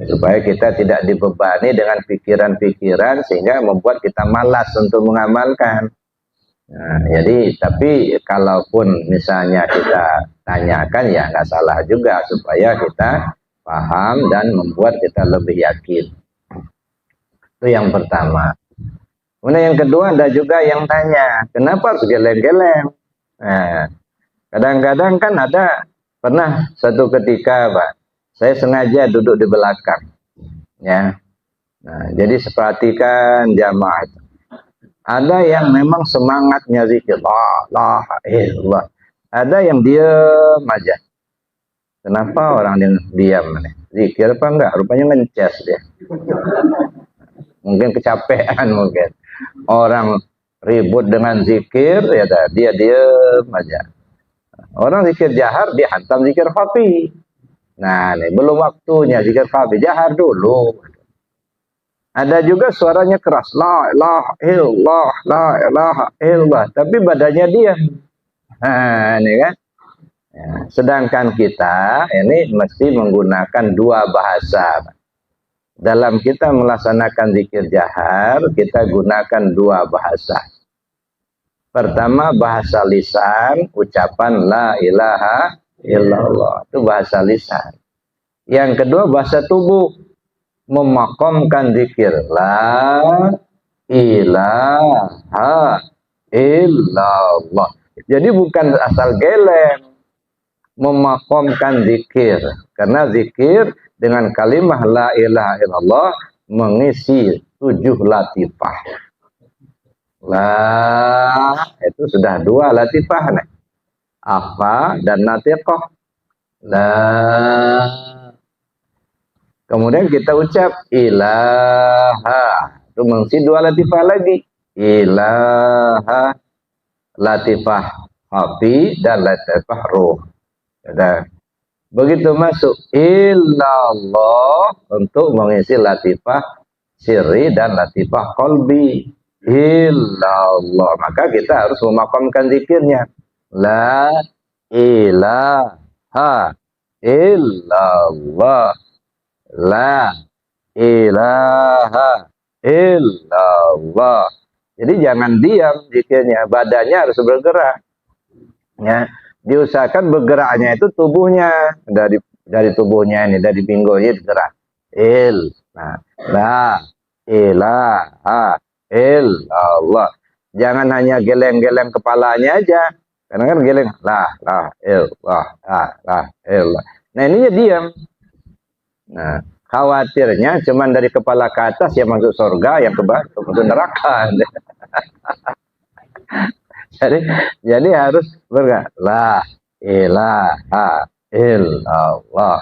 Speaker 3: Supaya kita tidak dibebani dengan pikiran-pikiran sehingga membuat kita malas untuk mengamalkan. Nah, jadi tapi kalaupun misalnya kita tanyakan ya nggak salah juga supaya kita paham dan membuat kita lebih yakin. Itu yang pertama. Kemudian yang kedua ada juga yang tanya, kenapa harus geleng-geleng? Nah, kadang-kadang kan ada, pernah satu ketika Pak, saya sengaja duduk di belakang. Ya. Nah, jadi perhatikan jamaah. Ada yang memang semangatnya zikir, la ilallah. Ada yang diam aja. Kenapa orang yang diam? Zikir apa enggak? Rupanya ngeces dia. Mungkin kecapean mungkin. Orang ribut dengan zikir, ya dia diam aja. Orang zikir jahar, dia hantam zikir khafi. Nah, ini belum waktunya zikir khafi, jahar dulu. Ada juga suaranya keras, la ilaha illallah, la ilaha illallah, tapi badannya diam. Nah, ini kan. Ya, sedangkan kita ini mesti menggunakan 2 bahasa. Dalam kita melaksanakan zikir jahar, kita gunakan 2 bahasa. Pertama bahasa lisan, ucapan la ilaha illallah. Itu bahasa lisan. Yang kedua bahasa tubuh, memakamkan zikir la ilaha illallah. Jadi bukan asal geleng, memakamkan zikir. Karena zikir dengan kalimah la ilaha illallah mengisi 7 latifah. La itu sudah 2 latifah nih. Afa dan natiqah. La. Kemudian kita ucap ilaha. Itu mengisi 2 latifah lagi. Ilaha, latifah hafi dan latifah ruh. Ada. Begitu masuk illallah untuk mengisi latifah sirri dan latifah qalbi. Illallah. Maka kita harus memakamkan zikirnya. La ilaha illallah. La ilaha illallah. Jadi jangan diam zikirnya, badannya harus bergerak. Ya. Diusahakan bergeraknya itu tubuhnya, dari tubuhnya ini, dari pinggulnya bergerak. Nah, la ilaha illallah. Jangan hanya geleng-geleng kepalanya aja. Karena kan geleng la illallah, la illallah. Nah ini ya diam. Nah, khawatirnya cuman dari kepala ke atas yang masuk surga, yang ke bawah masuk neraka. jadi harus berkata la ilaha illallah.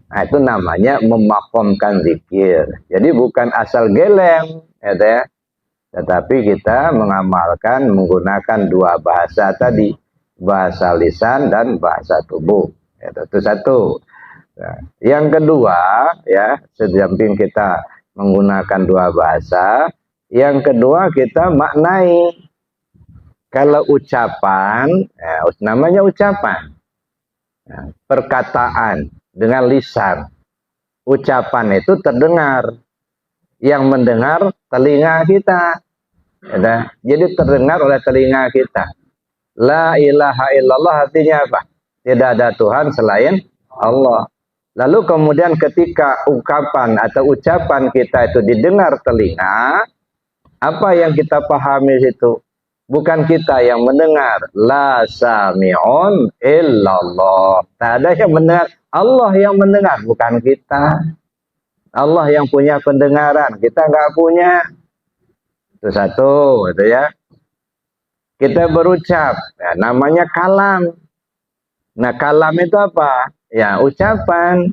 Speaker 3: Nah, itu namanya memakomkan zikir. Jadi bukan asal geleng, ya, tetapi kita mengamalkan menggunakan dua bahasa tadi, bahasa lisan dan bahasa tubuh. Itu satu. Nah, yang kedua, ya, sedamping kita menggunakan dua bahasa, yang kedua kita maknai. Kalau ucapan, ya, namanya ucapan, ya, perkataan dengan lisan. Ucapan itu terdengar, yang mendengar telinga kita. Ya, jadi terdengar oleh telinga kita. La ilaha illallah artinya apa? Tidak ada Tuhan selain Allah. Lalu kemudian ketika ungkapan atau ucapan kita itu didengar telinga, apa yang kita pahami itu? Bukan kita yang mendengar. La sami'un illallah. Tak ada yang mendengar. Allah yang mendengar, bukan kita. Allah yang punya pendengaran, kita nggak punya. Itu satu, gitu ya. Kita berucap, ya, namanya kalam. Nah, kalam itu apa? Ya, ucapan.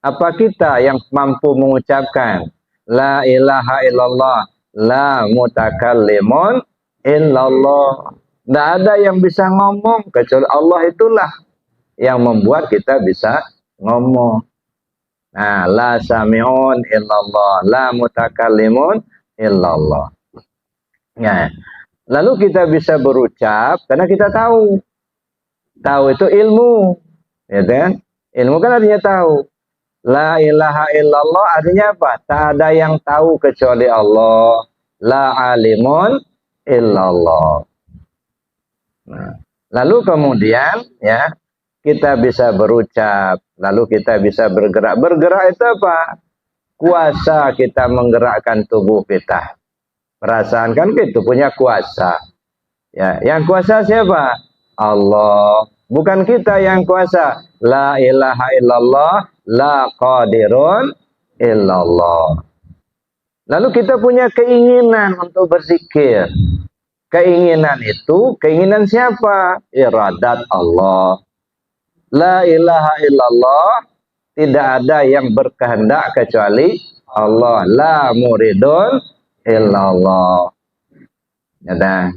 Speaker 3: Apa kita yang mampu mengucapkan la ilaha illallah, la mutakallimun illallah. Tidak ada yang bisa ngomong kecuali Allah, itulah yang membuat kita bisa ngomong. Nah, la sami'un illallah, la mutakallimun illallah. Ya. Lalu kita bisa berucap karena kita tahu. Tahu itu ilmu, ya kan? Ilmu kan artinya tahu. La ilaha illallah artinya apa? Tak ada yang tahu kecuali Allah. La alimun illallah. Nah, lalu kemudian ya kita bisa berucap, lalu kita bisa bergerak. Bergerak itu apa? Kuasa kita menggerakkan tubuh kita. Perasaan kan gitu punya kuasa. Ya, yang kuasa siapa? Allah. Bukan kita yang kuasa. La ilaha illallah, la qadirun illallah. Lalu kita punya keinginan untuk berzikir. Keinginan itu, keinginan siapa? Iradat Allah. La ilaha illallah, tidak ada yang berkehendak kecuali Allah. La muridun illallah. Ya,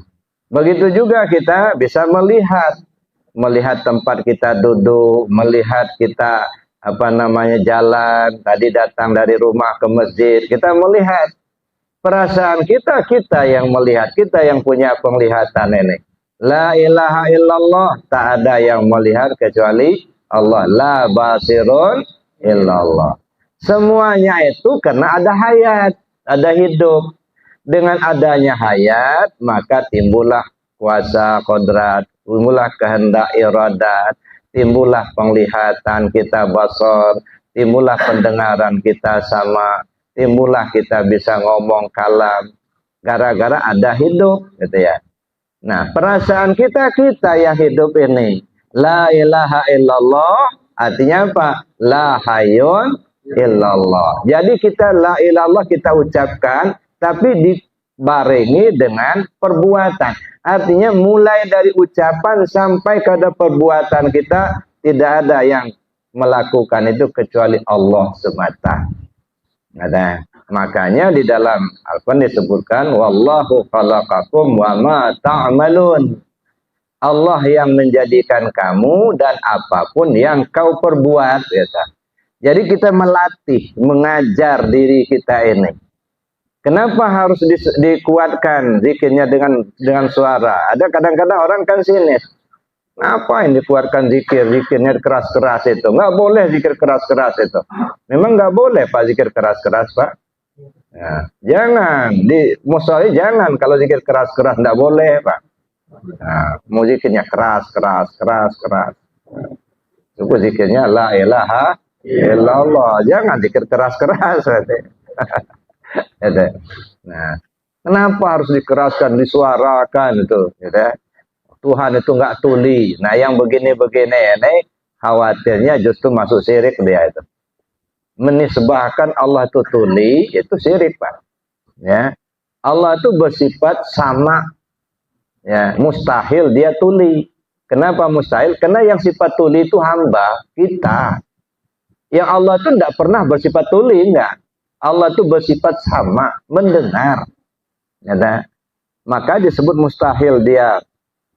Speaker 3: begitu juga kita bisa melihat tempat kita duduk, melihat kita jalan, tadi datang dari rumah ke masjid, kita melihat. Perasaan kita yang melihat, kita yang punya penglihatan ini. La ilaha illallah, tak ada yang melihat kecuali Allah. La basirun illallah. Semuanya itu karena ada hayat, ada hidup. Dengan adanya hayat, maka timbullah kuasa kodrat, timbullah kehendak iradat, timbullah penglihatan kita basar, timbullah pendengaran kita sama, timbullah kita bisa ngomong kalam, gara-gara ada hidup, gitu ya. Nah, perasaan kita yang hidup ini, la ilaha illallah, artinya apa? La hayyun illallah. Jadi kita la ilallah kita ucapkan, tapi dibarengi dengan perbuatan. Artinya mulai dari ucapan sampai kepada perbuatan kita, tidak ada yang melakukan itu kecuali Allah semata. Ada. Makanya di dalam Al-Quran disebutkan wallahu khalaqakum wa ma ta'malun. Allah yang menjadikan kamu dan apapun yang kau perbuat, ya. Jadi kita melatih, mengajar diri kita ini. Kenapa harus dikuatkan zikirnya dengan suara? Ada kadang-kadang orang kan sinis. Ngapain dikuatkan zikirnya keras-keras itu? Nggak boleh zikir keras-keras itu. Memang nggak boleh Pak zikir keras-keras Pak. Ya, jangan di musola jangan kalau zikir keras-keras nggak boleh Pak. Nah, mau zikirnya keras. Cukup zikirnya la ilaha illallah. Jangan zikir keras-keras. Nah, Kenapa harus dikeraskan, disuarakan itu? Gitu ya. Tuhan itu nggak tuli. Nah, yang begini-begini ini khawatirnya justru masuk syirik dia itu. Menisbahkan Allah itu tuli, itu syirik, Pak. Ya. Allah itu bersifat sama. Ya, mustahil dia tuli. Kenapa mustahil? Karena yang sifat tuli itu hamba kita. Yang Allah itu tidak pernah bersifat tuli, enggak. Allah itu bersifat sama, mendengar. Ya, maka disebut mustahil dia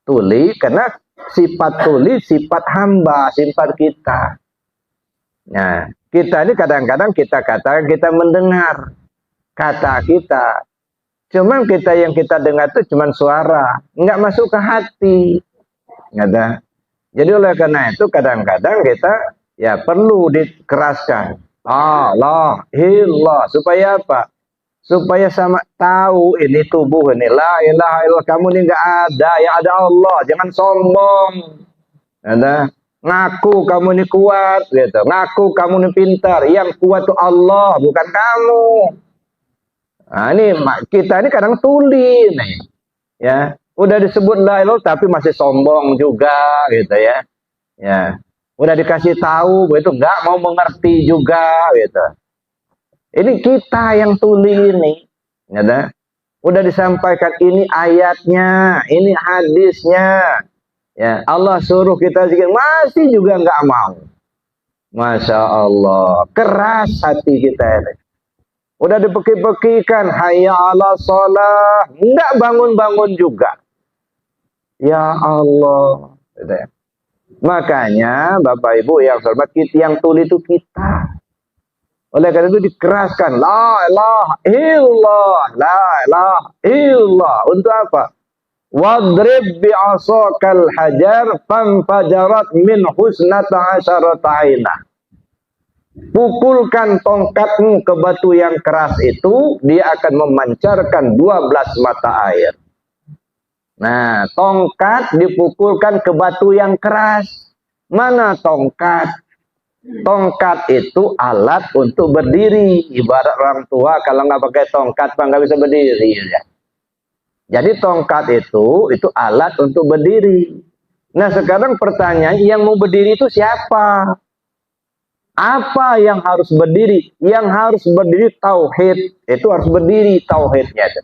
Speaker 3: tuli karena sifat tuli sifat hamba, sifat kita. Nah, kita ini kadang-kadang kita katakan kita mendengar kata kita. Cuman kita yang kita dengar itu cuman suara, nggak masuk ke hati. Ada. Jadi oleh karena itu kadang-kadang kita ya perlu dikeraskan. Allah, ilah, supaya apa? Supaya sama tahu ini tubuh ini la ilaha illallah, kamu ini nggak ada, yang ada Allah, jangan sombong. Ada. Ngaku kamu ini kuat, gitu. Ngaku kamu ini pintar, yang kuat itu Allah, bukan kamu. Nah, ini kita ini kadang tuli nih. Ya, udah disebut la ilaha tapi masih sombong juga gitu ya. Ya. Udah dikasih tahu begitu enggak mau mengerti juga gitu. Ini kita yang tuli ini. Ya, udah disampaikan ini ayatnya, ini hadisnya. Ya, Allah suruh kita zikir masih juga enggak mau. Masya Allah, keras hati kita ini. Udah dipeki-pekikan, hayya ala sholah, enggak bangun-bangun juga. Ya Allah. Gitu ya. Makanya Bapak Ibu yang hormat, yang tuli itu kita. Oleh karena itu dikeraskan, la ilaha illallah, la ilaha illallah. Untuk apa? Wadrib bi'asakal hajar fanfajarat min husnata asyarata ainah. Pukulkan tongkatmu ke batu yang keras itu, dia akan memancarkan 12 mata air. Nah, tongkat dipukulkan ke batu yang keras. Mana tongkat? Tongkat itu alat untuk berdiri. Ibarat orang tua kalau nggak pakai tongkat, nggak bisa berdiri. Ya. Jadi tongkat itu alat untuk berdiri. Nah, sekarang pertanyaan, yang mau berdiri itu siapa? Apa yang harus berdiri? Yang harus berdiri tauhid. Itu harus berdiri tauhidnya.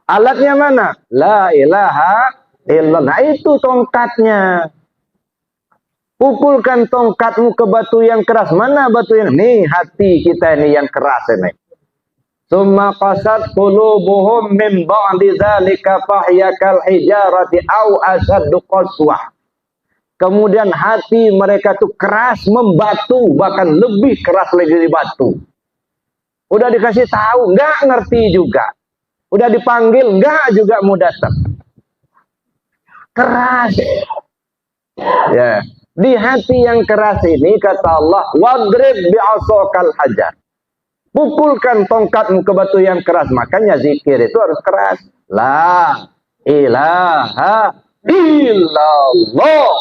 Speaker 3: Alatnya mana? La ilaha illallah. Nah, itu tongkatnya. Pukulkan tongkatmu ke batu yang keras. Mana batu yang? Nih hati kita ini yang keras ini. Summa qasat qulubuhum min ba'di dzalika fahyakal hijarati au asaddu qaswah. Kemudian hati mereka tuh keras membatu, bahkan lebih keras lagi dari batu. Udah dikasih tahu, nggak ngerti juga. Udah dipanggil, nggak juga mau datang. Keras. Ya, di hati yang keras ini kata Allah, wadrib bi'asakal hajar. Pukulkan tongkatmu ke batu yang keras. Makanya zikir itu harus keras. La ilaha illallah.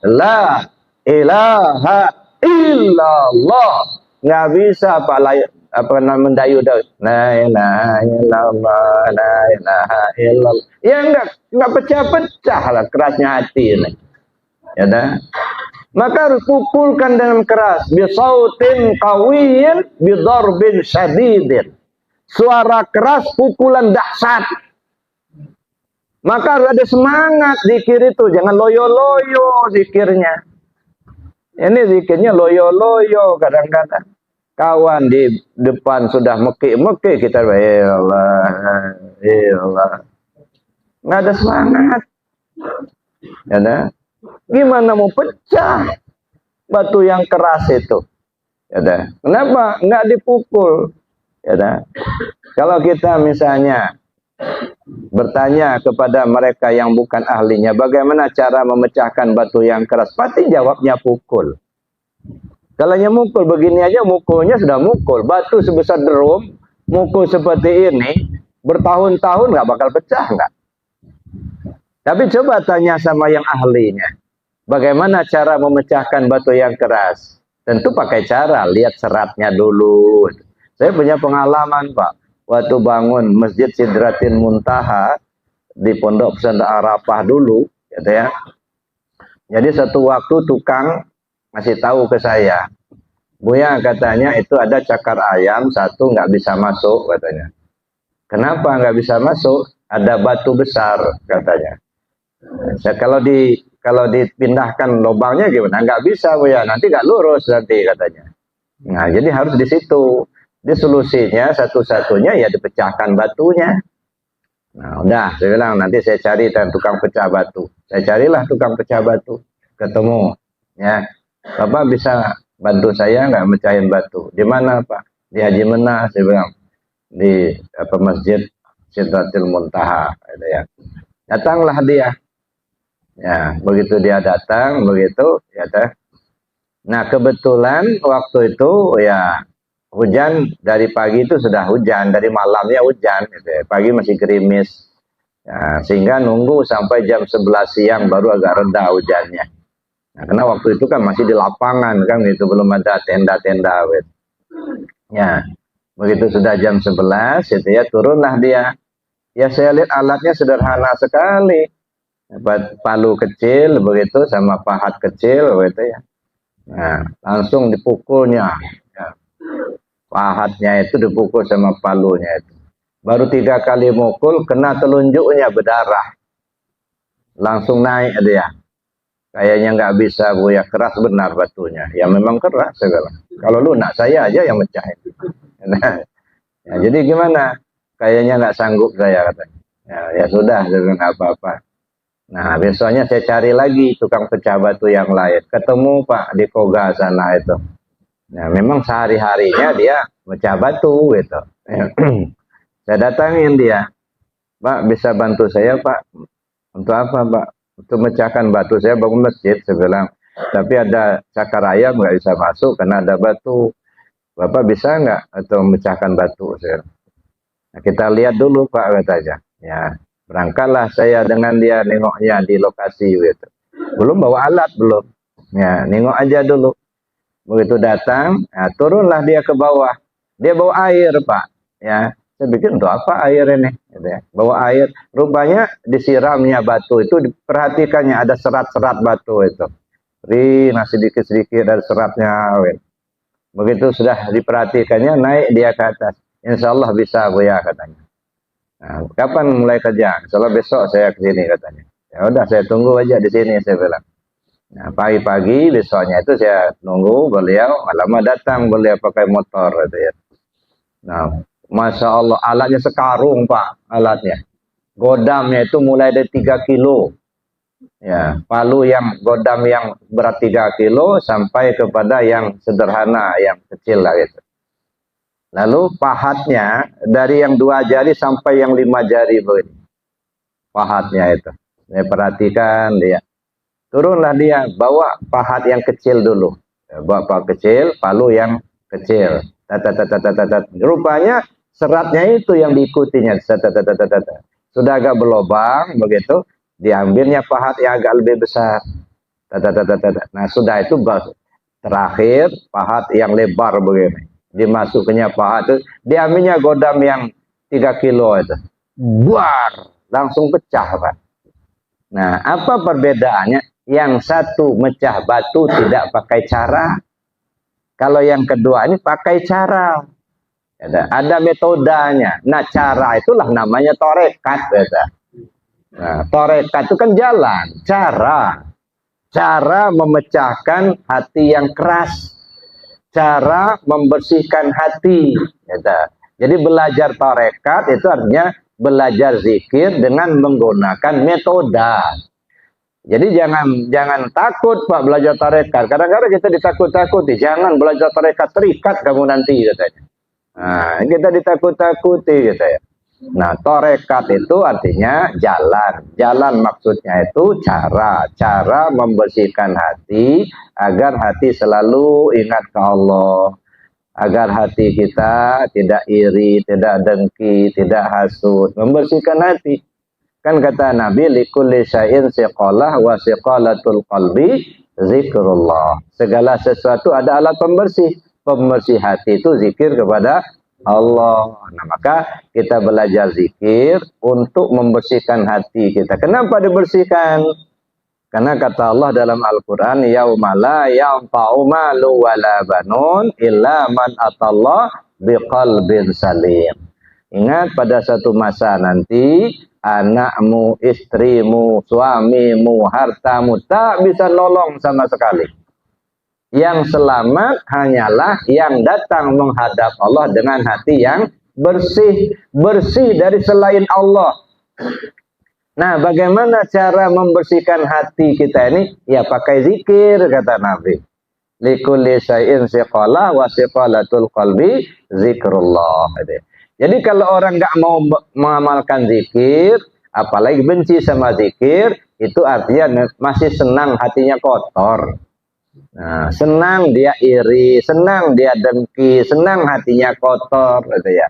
Speaker 3: La ilaha illallah. Nggak bisa apa mendayu la ilaha illallah, la ilaha illallah. Ya enggak pecah-pecah lah kerasnya hati ini. Ya dah. Maka harus pukulkan dengan keras, bisautin qawiyyin bidarbin syadidin. Suara keras, pukulan dahsyat. Maka harus ada semangat zikir itu, jangan loyo-loyo zikirnya. Ini zikirnya loyo-loyo kadang-kadang. Kawan di depan sudah meki-meki, kita ya Allah, ya Allah. Nggak ada semangat. Ya dah. Gimana mau pecah batu yang keras itu? Ya dah. Kenapa nggak dipukul? Ya dah. Kalau kita misalnya bertanya kepada mereka yang bukan ahlinya, bagaimana cara memecahkan batu yang keras? Pasti jawabnya pukul. Kalau mukul begini aja, mukulnya sudah mukul. Batu sebesar drum, mukul seperti ini, bertahun-tahun nggak bakal pecah nggak? Tapi coba tanya sama yang ahlinya, bagaimana cara memecahkan batu yang keras? Tentu pakai cara, lihat seratnya dulu. Saya punya pengalaman, Pak. waktu bangun Masjid Sidratil Muntaha di Pondok Pesantren Arafah dulu, gitu ya. Jadi satu waktu tukang masih tahu ke saya, Buya katanya itu ada cakar ayam satu nggak bisa masuk katanya. Kenapa nggak bisa masuk? Ada batu besar katanya. Kalau dipindahkan lubangnya gimana? Nggak bisa Buya, nanti nggak lurus nanti katanya. Nah jadi harus di situ. Di solusinya satu-satunya ya dipecahkan batunya. Nah udah, saya bilang nanti saya cari tukang pecah batu. Saya carilah tukang pecah batu, ketemu. Ya, Bapak bisa bantu saya nggak mecahin batu? Di mana Pak? Di Haji Menah, saya bilang. Di Masjid Sidratil Muntaha, gitu ya. Datanglah dia. Ya, begitu dia datang, begitu ya teh. Nah, kebetulan waktu itu ya hujan dari pagi itu sudah hujan, dari malamnya hujan, gitu ya. Pagi masih gerimis. Ya, sehingga nunggu sampai jam 11 siang baru agak reda hujannya. Nah, karena waktu itu kan masih di lapangan kan gitu, belum ada tenda-tenda gitu. Ya, begitu sudah jam 11 itu ya turunlah dia. Ya saya lihat alatnya sederhana sekali. Palu kecil begitu sama pahat kecil begitu ya. Nah, langsung dipukulnya. Ya. Pahatnya itu dipukul sama palunya itu. Baru 3 kali mukul kena telunjuknya berdarah. Langsung naik dia. Kayaknya nggak bisa Buya, keras benar batunya. Ya memang keras segala. Kalau lunak saya aja yang mecahin. Nah, ya, jadi gimana? Kayaknya nggak sanggup saya katanya. Ya sudah, dengan apa-apa. Nah besoknya saya cari lagi tukang pecah batu yang lain. Ketemu Pak di Koga sana itu. Nah memang sehari-harinya dia pecah batu gitu. Saya datangin dia. Pak bisa bantu saya Pak? Untuk apa Pak? Untuk memecahkan batu, saya bangun masjid. Saya bilang, tapi ada cakar ayam nggak bisa masuk karena ada batu. Bapak bisa nggak atau memecahkan batu? Nah, kita lihat dulu Pak katanya. Ya, berangkatlah saya dengan dia nengoknya di lokasi gitu. Belum bawa alat belum. Ya, nengok aja dulu. Begitu datang, nah, turunlah dia ke bawah. Dia bawa air Pak. Ya, saya bikin untuk apa air ini? Gitu ya. Bawa air. Rupanya disiramnya batu itu diperhatikannya ada serat-serat batu itu. Masih sedikit-sedikit ada seratnya. Gitu. Begitu sudah diperhatikannya, naik dia ke atas. Insya Allah bisa Buya katanya. Nah, kapan mulai kerja? Insya Allah besok saya ke sini katanya. Ya udah saya tunggu aja di sini saya bilang. Nah pagi-pagi besoknya itu saya nunggu beliau, lama datang beliau pakai motor gitu ya. Nah Masya Allah alatnya sekarung Pak alatnya. Godamnya itu mulai dari 3 kilo. Ya, palu yang godam yang berat 3 kilo sampai kepada yang sederhana, yang kecil lah gitu. Lalu pahatnya dari yang 2 jari sampai yang 5 jari begini. Pahatnya itu. Saya perhatikan dia. Turunlah dia, bawa pahat yang kecil dulu. Bawa pahat kecil, palu yang kecil. Rupanya seratnya itu yang diikutinya. Sudah agak berlobang begitu. Diambilnya pahat yang agak lebih besar. Nah sudah itu terakhir pahat yang lebar begini. Dimasukkannya pahat itu, diambilnya godam yang 3 kilo itu. Buar, langsung pecah Pak. Nah apa perbedaannya? Yang satu mecah batu tidak pakai cara. Kalau yang kedua ini pakai cara. Ada metodenya. Nah cara itulah namanya torekat. Nah, torekat itu kan jalan, cara memecahkan hati yang keras, cara membersihkan hati. Gitu. Jadi belajar torekat itu artinya belajar zikir dengan menggunakan metode. Jadi jangan takut Pak belajar torekat. Kadang-kadang kita ditakut-takuti, jangan belajar torekat, terikat kamu nanti katanya. Nah, kita ditakut-takuti gitu ya. Nah, torekat itu artinya jalan. Jalan maksudnya itu cara membersihkan hati agar hati selalu ingat ke Allah. Agar hati kita tidak iri, tidak dengki, tidak hasud. Membersihkan hati. Kan kata Nabi, likulli syai'in siqalah wa siqalatul qalbi zikrullah. Segala sesuatu ada alat pembersih. Pembersih hati itu zikir kepada Allah. Nah, maka kita belajar zikir untuk membersihkan hati kita. Kenapa dibersihkan? Karena kata Allah dalam Al-Quran, yauma la yanfa'u malu wala banun illa man atallah biqalbin salim. Ingat pada satu masa nanti, anakmu, istrimu, suamimu, hartamu tak bisa nolong sama sekali. Yang selamat hanyalah yang datang menghadap Allah dengan hati yang bersih, bersih dari selain Allah. Nah, bagaimana cara membersihkan hati kita ini? Ya pakai zikir, kata Nabi. Likulli syai'in siqalah wa siqalatul qalbi zikrullah. Jadi kalau orang nggak mau mengamalkan zikir, apalagi benci sama zikir, itu artinya masih senang, hatinya kotor. Nah, senang dia iri, senang dia dengki, senang hatinya kotor, gitu ya.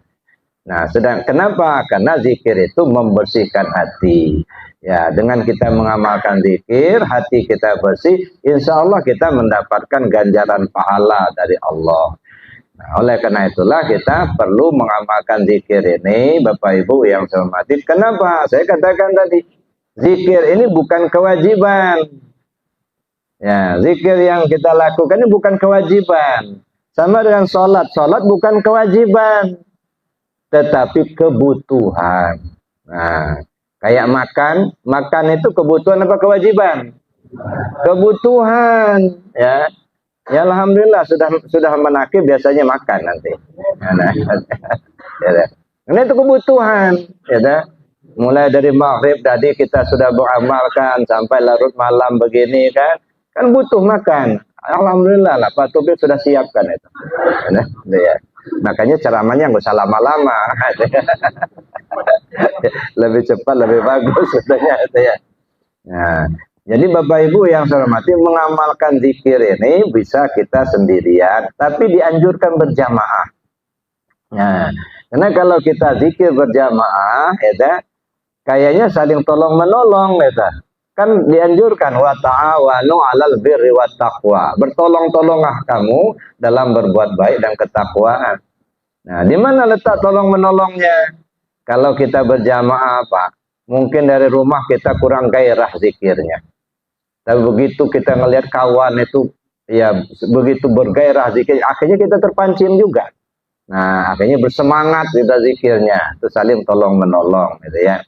Speaker 3: Nah, kenapa? Karena zikir itu membersihkan hati. Ya, dengan kita mengamalkan zikir, hati kita bersih, insya Allah kita mendapatkan ganjaran pahala dari Allah. Nah, oleh karena itulah kita perlu mengamalkan zikir ini, Bapak Ibu yang saya hormati. Kenapa? Saya katakan tadi, zikir ini bukan kewajiban. Ya, zikir yang kita lakukan ini bukan kewajiban. Sama dengan sholat, sholat bukan kewajiban, tetapi kebutuhan. Nah, kayak makan itu kebutuhan apa kewajiban? Kebutuhan, ya. Ya alhamdulillah sudah menakib biasanya makan nanti. Nah, ini itu kebutuhan, ya. Mulai dari maghrib tadi kita sudah beramalkan sampai larut malam begini kan butuh makan. Alhamdulillah lah, Pak Tubik sudah siapkan itu. Nah, ya. Makanya ceramahnya nggak usah lama-lama, lebih cepat lebih bagus katanya itu ya. Nah, jadi Bapak Ibu yang saya hormati, mengamalkan zikir ini bisa kita sendirian, tapi dianjurkan berjamaah. Nah, karena kalau kita zikir berjamaah, ya, kayaknya saling tolong menolong, ya. Kan dianjurkan wa ta'awanu 'alal birri wat taqwa. Bertolong-tolonglah kamu dalam berbuat baik dan ketakwaan. Nah, di mana letak tolong menolongnya? Kalau kita berjamaah apa? Mungkin dari rumah kita kurang gairah zikirnya. Tapi begitu kita ngelihat kawan itu ya begitu bergairah zikir, akhirnya kita terpancing juga. Nah, akhirnya bersemangat kita zikirnya. Itu saling tolong menolong gitu ya.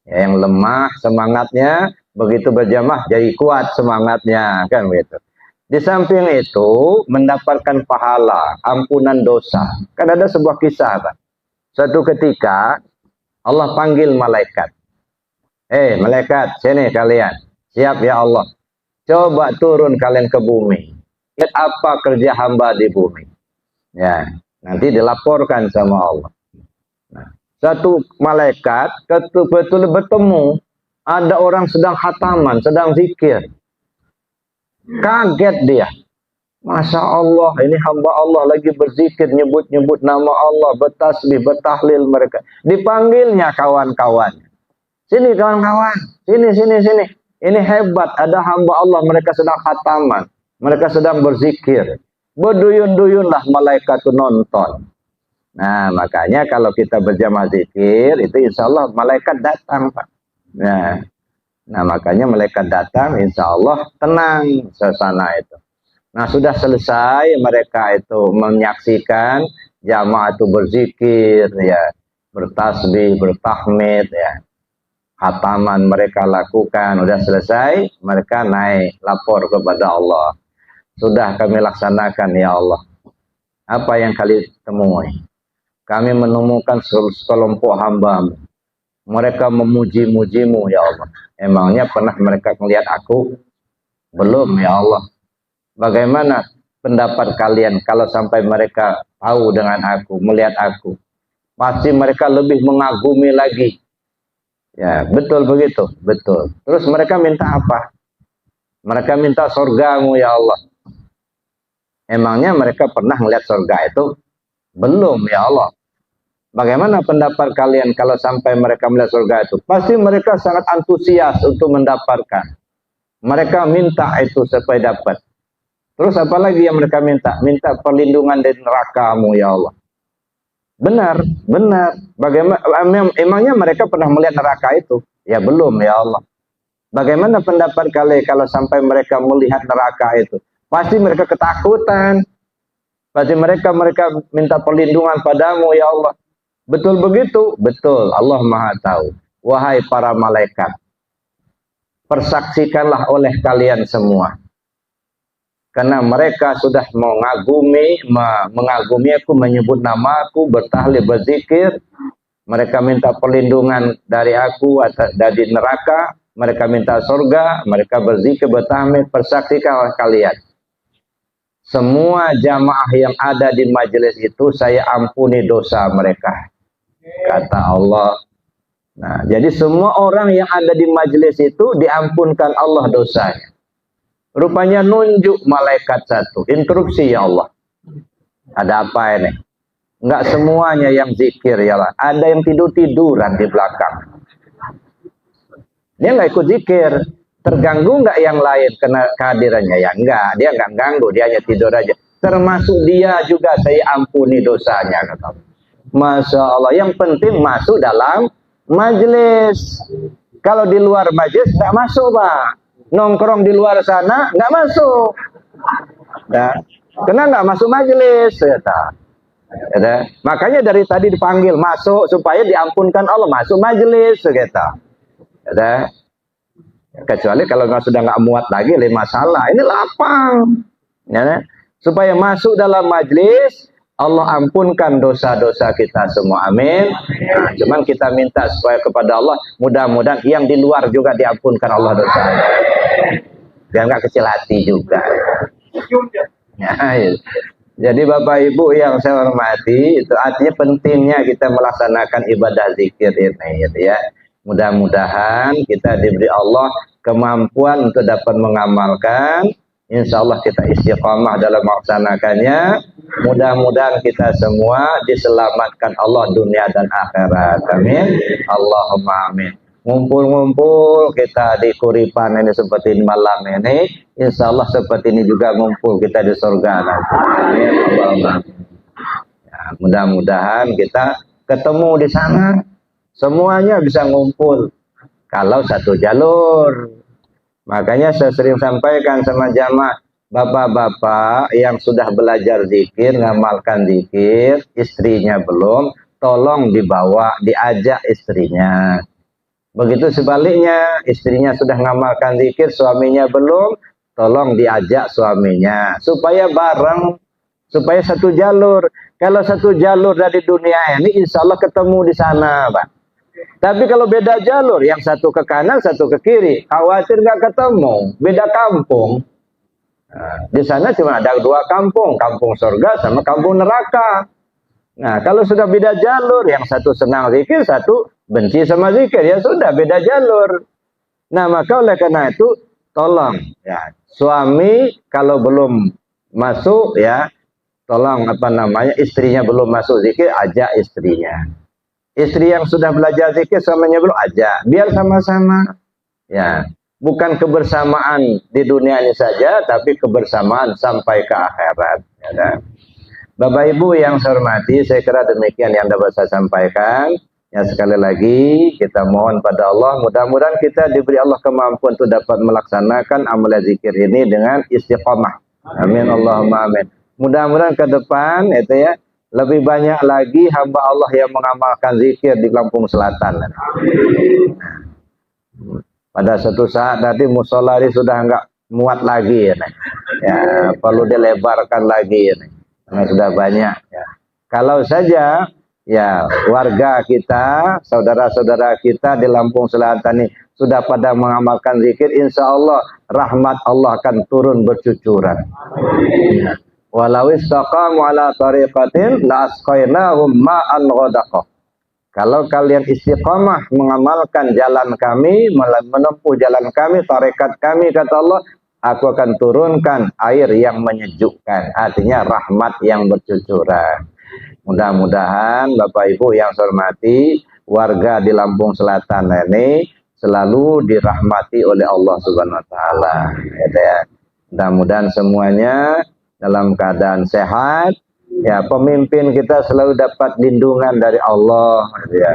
Speaker 3: Ya, yang lemah semangatnya begitu berjamaah jadi kuat semangatnya, kan begitu. Di samping itu mendapatkan pahala, ampunan dosa. Kan ada sebuah kisah, Pak. Suatu ketika Allah panggil malaikat. Malaikat, sini kalian. Siap ya Allah. Coba turun kalian ke bumi. Lihat apa kerja hamba di bumi. Ya, nanti dilaporkan sama Allah. Nah, satu malaikat betul-betul bertemu ada orang sedang khataman, sedang zikir. Kaget dia. Masya Allah, ini hamba Allah lagi berzikir, nyebut-nyebut nama Allah, bertasbih, bertahlil mereka. Dipanggilnya kawan-kawan. Sini kawan-kawan, sini. Ini hebat, ada hamba Allah, mereka sedang khataman. Mereka sedang berzikir. Berduyun-duyunlah malaikat itu nonton. Nah, makanya kalau kita berjamaah zikir, itu insya Allah malaikat datang, Pak. Nah, makanya malaikat datang, insya Allah tenang suasana itu. Nah, sudah selesai mereka itu menyaksikan jamaah itu berzikir, ya, bertasbih, bertahmid, ya, khataman mereka lakukan, sudah selesai, mereka naik lapor kepada Allah. Sudah kami laksanakan ya Allah. Apa yang kalian temui? Kami menemukan sekelompok hamba-Mu. Mereka memuji-mujimu ya Allah. Emangnya pernah mereka melihat aku? Belum ya Allah. Bagaimana pendapat kalian kalau sampai mereka tahu dengan aku, melihat aku? Pasti mereka lebih mengagumi lagi. Ya, betul begitu, betul. Terus mereka minta apa? Mereka minta surga-Mu ya Allah. Emangnya mereka pernah melihat surga itu? Belum ya Allah. Bagaimana pendapat kalian kalau sampai mereka melihat surga itu? Pasti mereka sangat antusias untuk mendapatkan. Mereka minta itu supaya dapat. Terus apa lagi yang mereka minta? Minta perlindungan dari neraka-Mu ya Allah. Benar, benar. Bagaimana emangnya mereka pernah melihat neraka itu? Ya belum ya Allah. Bagaimana pendapat kalian kalau sampai mereka melihat neraka itu? Pasti mereka ketakutan. Pasti mereka minta perlindungan padamu ya Allah. Betul begitu? Betul. Allah Maha tahu. Wahai para malaikat, persaksikanlah oleh kalian semua. Karena mereka sudah mengagumi aku, menyebut nama aku, bertahlil, berzikir. Mereka minta perlindungan dari aku dari neraka. Mereka minta surga. Mereka berzikir, bertahlil, persaksikanlah kalian. Semua jamaah yang ada di majelis itu saya ampuni dosa mereka. Kata Allah. Nah, jadi semua orang yang ada di majelis itu diampunkan Allah dosanya. Rupanya nunjuk malaikat satu. Instruksi ya Allah. Ada apa ini? Enggak semuanya yang zikir ya Allah. Ada yang tidur-tiduran di belakang. Dia enggak ikut zikir. Terganggu enggak yang lain kena kehadirannya? Ya enggak. Dia enggak ganggu. Dia hanya tidur aja. Termasuk dia juga saya ampuni dosanya. Kata. Masya Allah. Yang penting masuk dalam majelis. Kalau di luar majelis enggak masuk Pak. Nongkrong di luar sana nggak masuk. Nah, karena nggak masuk majelis, ya. Makanya dari tadi dipanggil masuk supaya diampunkan Allah, masuk majelis, ya. Kecuali kalau sudah nggak muat lagi, masalah. Ini lapang, ya. Supaya masuk dalam majelis, Allah ampunkan dosa-dosa kita semua. Amin. Nah, cuman kita minta supaya kepada Allah, mudah-mudahan yang di luar juga diampunkan Allah dosanya. Biar nggak kecil hati juga. Ya, ya. Jadi Bapak Ibu yang saya hormati, itu artinya pentingnya kita melaksanakan ibadah zikir ini, gitu ya. Mudah-mudahan kita diberi Allah kemampuan untuk dapat mengamalkan. Insya Allah kita istiqamah dalam melaksanakannya. Mudah-mudahan kita semua diselamatkan Allah dunia dan akhirat. Amin. Allahumma amin. Ngumpul-ngumpul kita di Kuripan ini seperti ini malam ini. Insya Allah seperti ini juga ngumpul kita di surga nanti. Amin. Allahumma amin. Ya, mudah-mudahan kita ketemu di sana. Semuanya bisa ngumpul. Kalau satu jalur. Makanya saya sering sampaikan sama jamaah, bapak-bapak yang sudah belajar zikir, ngamalkan zikir, istrinya belum, tolong dibawa, diajak istrinya. Begitu sebaliknya, istrinya sudah ngamalkan zikir, suaminya belum, tolong diajak suaminya. Supaya bareng, supaya satu jalur. Kalau satu jalur dari dunia ini, insya Allah ketemu di sana, Pak. Tapi kalau beda jalur, yang satu ke kanan, satu ke kiri, khawatir nggak ketemu, beda kampung. Nah, di sana cuma ada dua kampung, kampung surga sama kampung neraka. Nah, kalau sudah beda jalur, yang satu senang zikir, satu benci sama zikir, ya sudah beda jalur. Nah, maka oleh karena itu, tolong ya, suami kalau belum masuk ya, tolong istrinya belum masuk zikir, ajak istrinya. Istri yang sudah belajar zikir suaminya belum, ajak, biar sama-sama. Ya, bukan kebersamaan di dunia ini saja, tapi kebersamaan sampai ke akhirat. Ya, Bapak Ibu yang saya hormati, saya kira demikian yang dapat saya sampaikan. Ya, sekali lagi kita mohon pada Allah, mudah-mudahan kita diberi Allah kemampuan untuk dapat melaksanakan amal zikir ini dengan istiqamah. Amin Allahumma amin. Mudah-mudahan ke depan itu ya, lebih banyak lagi hamba Allah yang mengamalkan zikir di Lampung Selatan. Pada suatu saat nanti musola ini sudah enggak muat lagi ya, perlu dilebarkan lagi ya, karena sudah banyak ya. Kalau saja ya warga kita, saudara-saudara kita di Lampung Selatan ini sudah pada mengamalkan zikir, insya Allah rahmat Allah akan turun bercucuran. Ya. Walau istaqamu ala tariqatin la asqainahum ma'an ghadaqah. Kalau kalian istiqamah mengamalkan jalan kami, menempuh jalan kami, tarekat kami, kata Allah, aku akan turunkan air yang menyejukkan, artinya rahmat yang bercucuran. Mudah-mudahan Bapak Ibu yang saya hormati, warga di Lampung Selatan ini selalu dirahmati oleh Allah Subhanahu wa taala. Ya. Mudah-mudahan semuanya dalam keadaan sehat, Ya, pemimpin kita selalu dapat lindungan dari Allah, ya.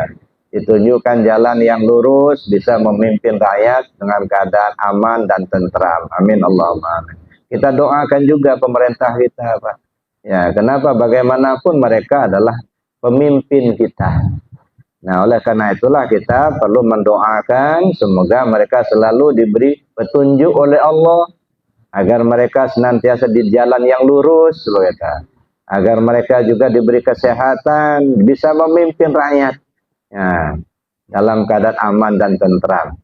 Speaker 3: Ditunjukkan jalan yang lurus, bisa memimpin rakyat dengan keadaan aman dan tentram. Amin Allahumma amin. Kita doakan juga pemerintah kita, Pak. Ya, kenapa? Bagaimanapun mereka adalah pemimpin kita. Nah, oleh karena itulah kita perlu mendoakan semoga mereka selalu diberi petunjuk oleh Allah agar mereka senantiasa di jalan yang lurus, agar mereka juga diberi kesehatan, bisa memimpin rakyat ya, dalam keadaan aman dan tentram.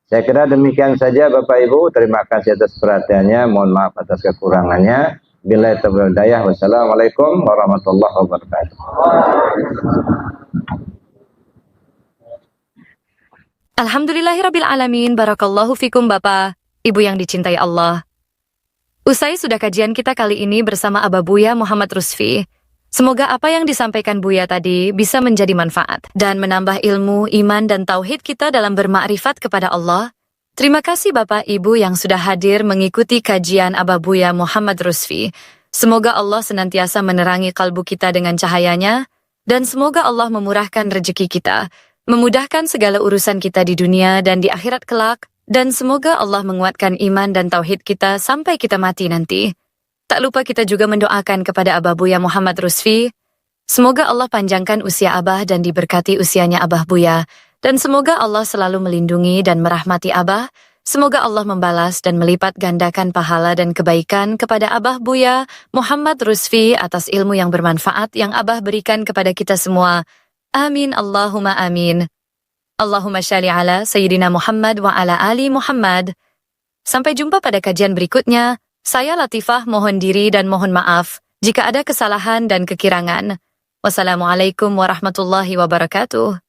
Speaker 3: Saya kira demikian saja Bapak Ibu. Terima kasih atas perhatiannya. Mohon maaf atas kekurangannya. Billahi taufiq wal hidayah. Wassalamualaikum warahmatullahi wabarakatuh.
Speaker 2: Alhamdulillahirabbil alamin. Barakallahu fikum Bapak, Ibu yang dicintai Allah. Usai sudah kajian kita kali ini bersama Abah Buya Muhammad Rusfi. Semoga apa yang disampaikan Buya tadi bisa menjadi manfaat dan menambah ilmu, iman, dan tauhid kita dalam bermakrifat kepada Allah. Terima kasih Bapak Ibu yang sudah hadir mengikuti kajian Abah Buya Muhammad Rusfi. Semoga Allah senantiasa menerangi kalbu kita dengan cahayanya, dan semoga Allah memurahkan rezeki kita, memudahkan segala urusan kita di dunia dan di akhirat kelak, dan semoga Allah menguatkan iman dan tauhid kita sampai kita mati nanti. Tak lupa kita juga mendoakan kepada Abah Buya Muhammad Rusfi. Semoga Allah panjangkan usia Abah dan diberkati usianya Abah Buya. Dan semoga Allah selalu melindungi dan merahmati Abah. Semoga Allah membalas dan melipat gandakan pahala dan kebaikan kepada Abah Buya Muhammad Rusfi atas ilmu yang bermanfaat yang Abah berikan kepada kita semua. Amin Allahumma amin. Allahumma sholli ala Sayyidina Muhammad wa ala ali Muhammad. Sampai jumpa pada kajian berikutnya. Saya Latifah mohon diri dan mohon maaf jika ada kesalahan dan kekirangan. Wassalamualaikum warahmatullahi wabarakatuh.